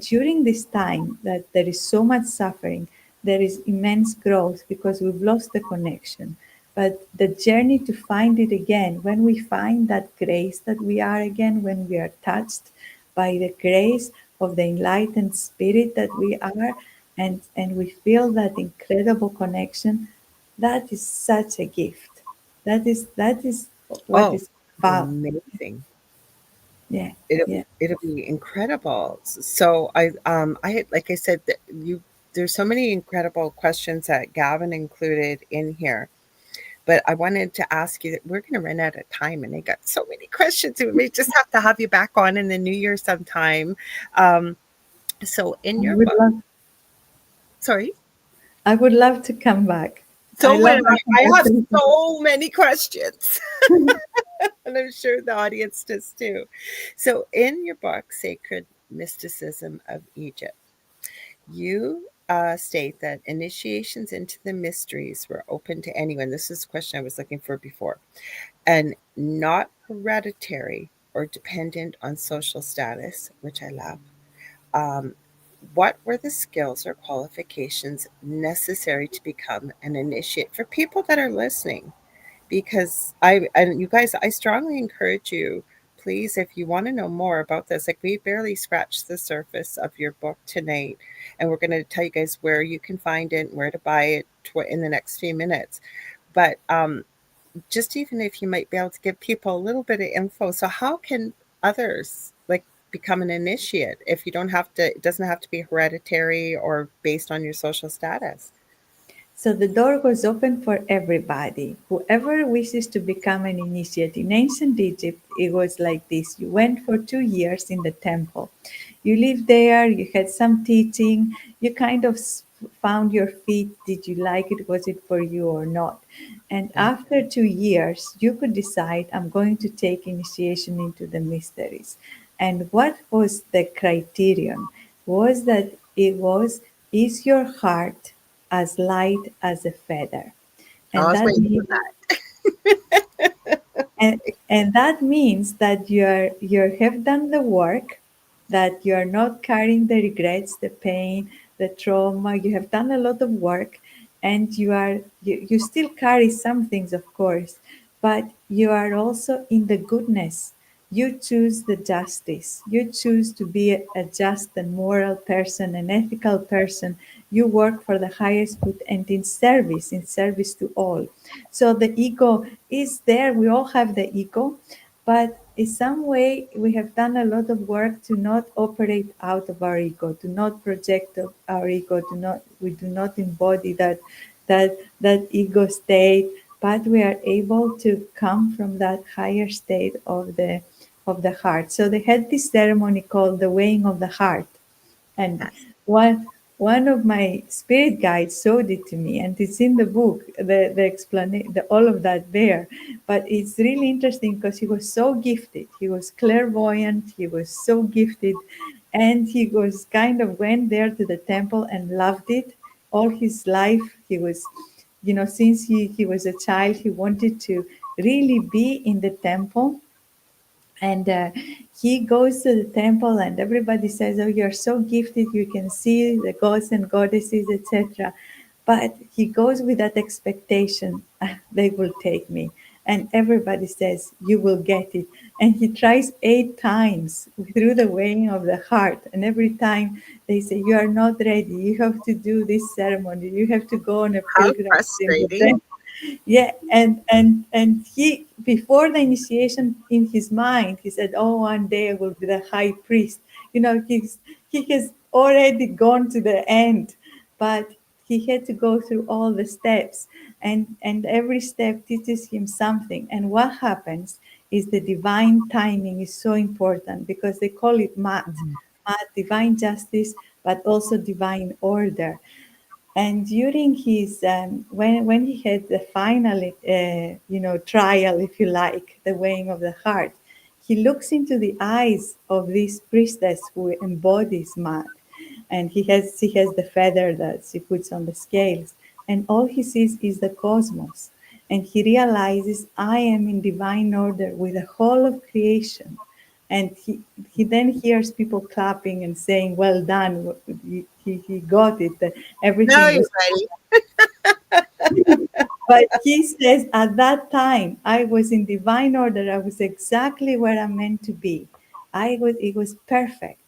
during this time that there is so much suffering, there is immense growth because we've lost the connection. But the journey to find it again, when we find that grace that we are again, when we are touched by the grace of the enlightened spirit that we are, and we feel that incredible connection, that is such a gift. That is what Oh, it's about. amazing. Yeah, It'll yeah. it'll be incredible. So like I said, that there's so many incredible questions that Gavin included in here. But I wanted to ask you that we're going to run out of time, and I got so many questions. We may just have to have you back on in the new year sometime. Um, so in I your would book, love sorry. I would love to come back. I So love when our I have conversation. so many questions, and I'm sure the audience does too. So in your book, Sacred Mysticism of Egypt, you state that initiations into the mysteries were open to anyone. This is the question I was looking for before, and not hereditary or dependent on social status, which I love. Um, what were the skills or qualifications necessary to become an initiate for people that are listening? Because and you guys, I strongly encourage you, please, if you want to know more about this, like we barely scratched the surface of your book tonight, and we're going to tell you guys where you can find it, where to buy it in the next few minutes. But just even if you might be able to give people a little bit of info. So how can others like become an initiate if you don't have to, it doesn't have to be hereditary or based on your social status? So the door was open for everybody. Whoever wishes to become an initiate. In ancient Egypt, it was like this. You went for 2 years in the temple. You lived there, you had some teaching, you kind of found your feet. Did you like it? Was it for you or not? And after 2 years, you could decide, I'm going to take initiation into the mysteries. And what was the criterion? Was that it was, is your heart as light as a feather? I And was that waiting for means that. and, and that means that you have done the work, that you are not carrying the regrets, the pain, the trauma. You have done a lot of work, and you still carry some things, of course, but you are also in the goodness. You choose the justice. You choose to be a just and moral person, an ethical person. You work for the highest good and in service to all. So the ego is there. We all have the ego, but in some way we have done a lot of work to not operate out of our ego, to not project our ego, to not we do not embody that ego state, but we are able to come from that higher state of the heart. So they had this ceremony called the weighing of the heart. And Yes. what one of my spirit guides showed it to me, and it's in the book, the explanation, all of that there. But it's really interesting because he was so gifted. He was clairvoyant. He was so gifted, and he was kind of went there to the temple and loved it all his life. He was, since he was a child, he wanted to really be in the temple. And he goes to the temple, and everybody says, oh, you're so gifted, you can see the gods and goddesses, etc. But he goes with that expectation, they will take me. And everybody says, you will get it. And he tries 8 times through the weighing of the heart, and every time they say, you are not ready, you have to do this ceremony, you have to go on a How pilgrimage in the frustrating. temple. Yeah, and he, before the initiation, in his mind he said, oh, one day I will be the high priest. He has already gone to the end, but he had to go through all the steps, and every step teaches him something. And what happens is the divine timing is so important, because they call it mat, divine justice, but also divine order. And during his when he had the final trial, if you like, the weighing of the heart, he looks into the eyes of this priestess who embodies Mad, and she has the feather that she puts on the scales, and all he sees is the cosmos, and he realizes, I am in divine order with the whole of creation. And he then hears people clapping and saying, well done, he got it, that Now everything you're was. ready. But he says, at that time I was in divine order, I was exactly where I'm meant to be. It was perfect.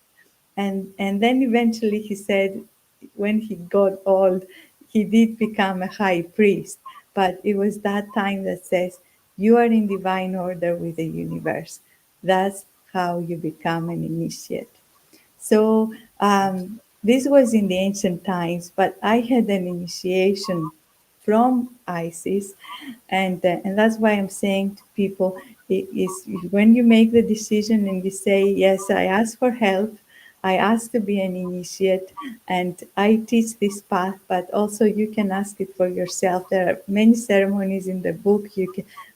And then eventually he said, when he got old, he did become a high priest. But it was that time that says, you are in divine order with the universe. That's how you become an initiate. So this was in the ancient times, but I had an initiation from Isis, and that's why I'm saying to people, it is when you make the decision and you say, yes, I ask for help, I ask to be an initiate, and I teach this path, but also you can ask it for yourself. There are many ceremonies in the book.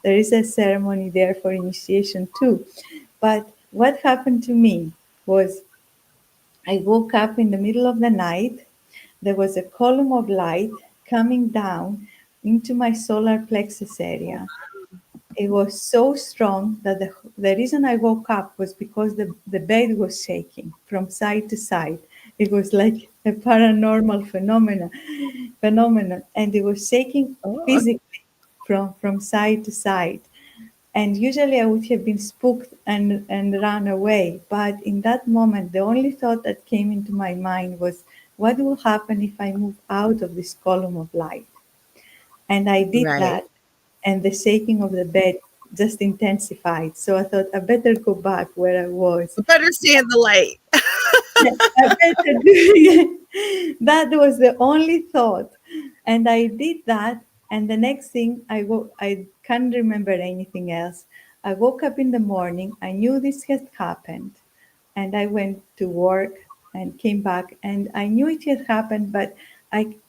There is a ceremony there for initiation too. But what happened to me was, I woke up in the middle of the night. There was a column of light coming down into my solar plexus area. It was so strong that the reason I woke up was because the bed was shaking from side to side. It was like a paranormal phenomenon, and it was shaking Oh, physically from side to side. And usually I would have been spooked and run away. But in that moment, the only thought that came into my mind was, what will happen if I move out of this column of light? And I did right. that, and the shaking of the bed just intensified. So I thought, I better go back where I was. Better stay in the light. I better do it. That was the only thought. And I did that. And the next thing, I can't remember anything else. I woke up in the morning. I knew this had happened. And I went to work and came back. And I knew it had happened, but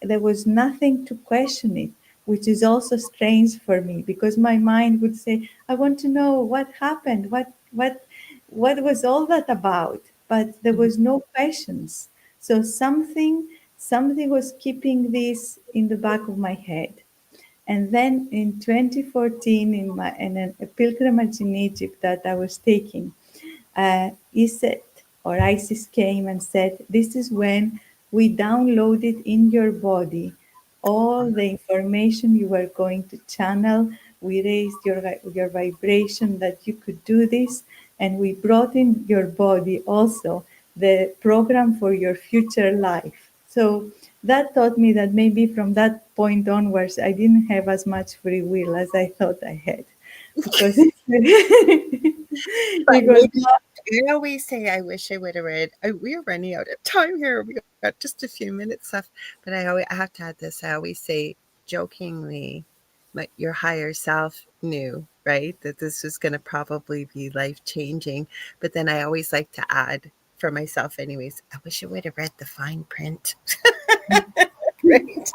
there was nothing to question it, which is also strange for me, because my mind would say, I want to know what happened. What was all that about? But there was no questions. So something was keeping this in the back of my head. And then in 2014, in a pilgrimage in Egypt that I was taking, Iset or Isis came and said, this is when we downloaded in your body all the information you were going to channel. We raised your vibration that you could do this, and we brought in your body also the program for your future life. So that taught me that maybe from that point onwards, I didn't have as much free will as I thought I had, because But because maybe I always say I wish I would have read. We're running out of time here. We got just a few minutes left. But I have to add this. I always say jokingly, your higher self knew, right, that this was going to probably be life changing. But then I always like to add for myself, anyways. I wish I would have read the fine print. Great.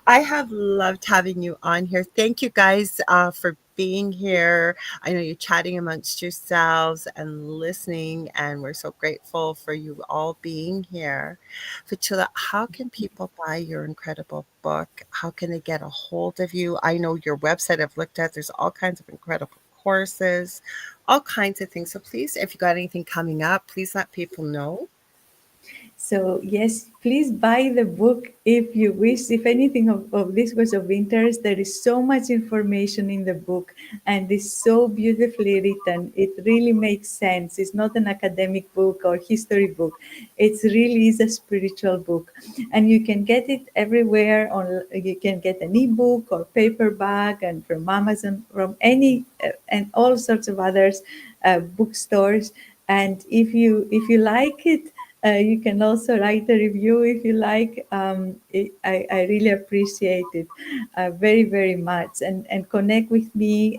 I have loved having you on here. Thank you guys for being here. I know you're chatting amongst yourselves and listening, and we're so grateful for you all being here. Fotoula, how can people buy your incredible book? How can they get a hold of you? I know your website I've looked at, there's all kinds of incredible courses, all kinds of things. So please, if you got anything coming up, please let people know. So yes, please buy the book if you wish. If anything of this was of interest, there is so much information in the book and it's so beautifully written. It really makes sense. It's not an academic book or history book. It really is a spiritual book. And you can get it everywhere. You can get an ebook or paperback and from Amazon, from any and all sorts of others bookstores. And if you like it, you can also write a review if you like. I really appreciate it very, very much. And connect with me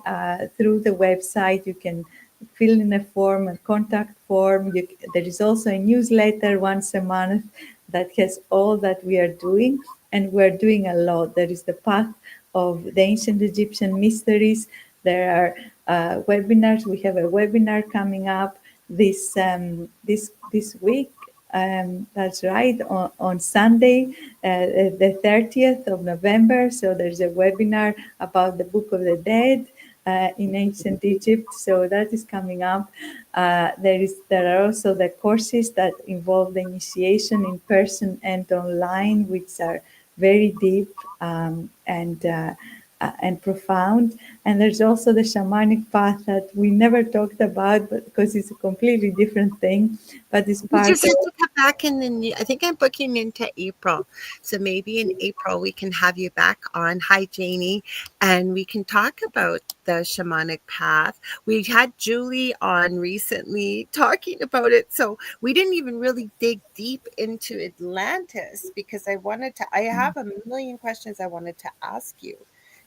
through the website. You can fill in a form, a contact form. There is also a newsletter once a month that has all that we are doing. And we're doing a lot. There is the path of the ancient Egyptian mysteries. There are webinars. We have a webinar coming up this week. That's right, on Sunday, the 30th of November. So there's a webinar about the Book of the Dead in ancient Egypt. So that is coming up. There are also the courses that involve the initiation in person and online, which are very deep and profound. And there's also the shamanic path that we never talked about, but because it's a completely different thing, but it's We part just of. have to come back in I think I'm booking into April. So maybe in April we can have you back on. Hi, Janie. And we can talk about the shamanic path. We had Julie on recently talking about it. So we didn't even really dig deep into Atlantis because I have a million questions I wanted to ask you.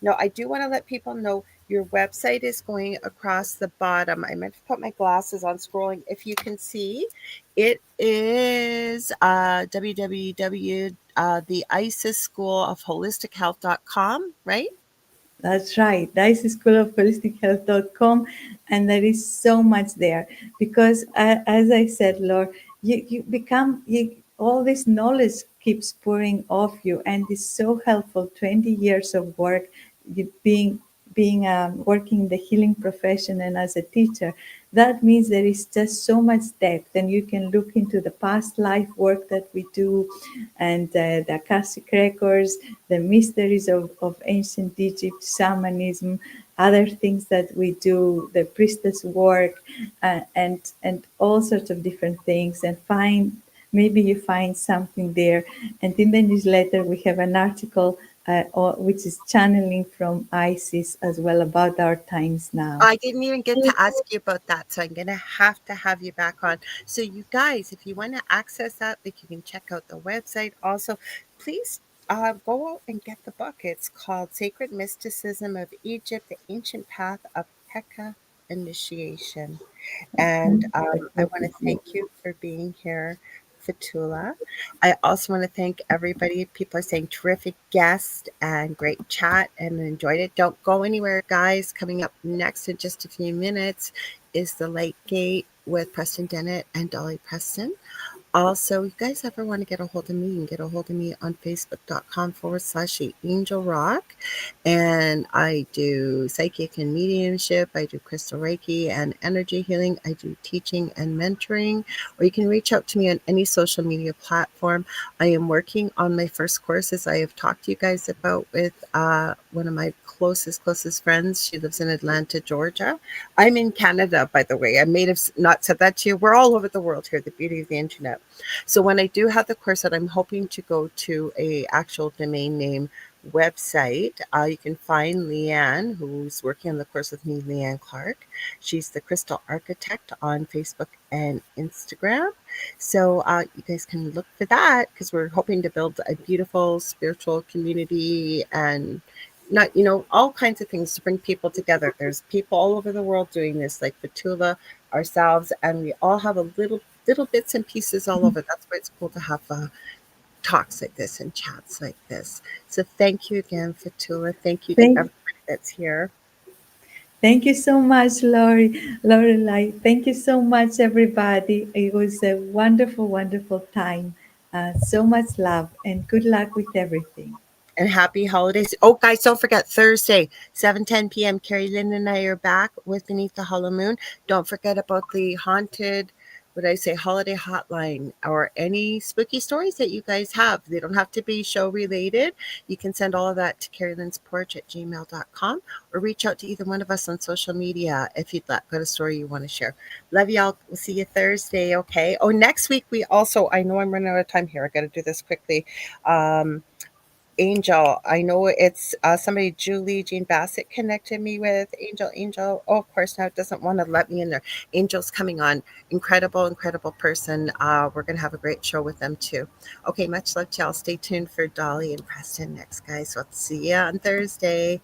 No, I do want to let people know your website is going across the bottom. I meant to put my glasses on scrolling. If you can see, it is www. The ISIS School of Holistic Health.com, right? That's right. That is schoolofholistichealth.com. And there is so much there because, as I said, Laura, all this knowledge keeps pouring off you and is so helpful. 20 years of work, being working in the healing profession and as a teacher, that means there is just so much depth, and you can look into the past life work that we do, and the Akashic records, the mysteries of ancient Egypt, shamanism, other things that we do, the priestess work, and all sorts of different things, and maybe you find something there. And in the newsletter, we have an article which is channeling from Isis as well about our times now. I didn't even get to ask you about that, so I'm going to have you back on. So you guys, if you want to access that, like you can check out the website. Also, please go out and get the book. It's called Sacred Mysticism of Egypt, the Ancient Path of Heka Initiation. And I want to thank you for being here, Fotoula. I also want to thank everybody. People are saying terrific guest and great chat and enjoyed it. Don't go anywhere, guys. Coming up next in just a few minutes is The Light Gate with Preston Dennett and Dolly Preston. Also, you guys ever want to get a hold of me, you can get a hold of me on facebook.com/Angel Rock. And I do psychic and mediumship. I do crystal Reiki and energy healing. I do teaching and mentoring. Or you can reach out to me on any social media platform. I am working on my first courses I have talked to you guys about with one of my closest friends. She lives in Atlanta, Georgia. I'm in Canada, by the way. I may have not said that to you. We're all over the world here, the beauty of the internet. So when I do have the course that I'm hoping to go to a actual domain name website, you can find Leanne, who's working on the course with me, Leanne Clark. She's the Crystal Architect on Facebook and Instagram. So you guys can look for that because we're hoping to build a beautiful spiritual community and not, all kinds of things to bring people together. There's people all over the world doing this, like Fotoula, ourselves, and we all have a little bits and pieces all over. That's why it's cool to have talks like this and chats like this. So thank you again, Fotoula. Thank you to Thank, everybody that's here. thank you so much, Lorelei. Thank you so much, everybody. It was a wonderful, wonderful time. So much love and good luck with everything. And happy holidays. Oh, guys, don't forget Thursday, 7:10 p.m. Carrie Lynn and I are back with Beneath the Hollow Moon. Don't forget about the haunted, what did I say, holiday hotline or any spooky stories that you guys have. They don't have to be show related. You can send all of that to carrielinsporch@gmail.com or reach out to either one of us on social media if you've got a story you want to share. Love y'all. We'll see you Thursday, okay? Oh, next week we also, I know I'm running out of time here. I got to do this quickly. Angel, I know it's somebody, Julie Jean Bassett connected me with Angel. Oh, of course, now it doesn't want to let me in there. Angel's coming on. Incredible person. We're going to have a great show with them too. Okay, much love to y'all. Stay tuned for Dolly and Preston next, guys. We'll see you on Thursday.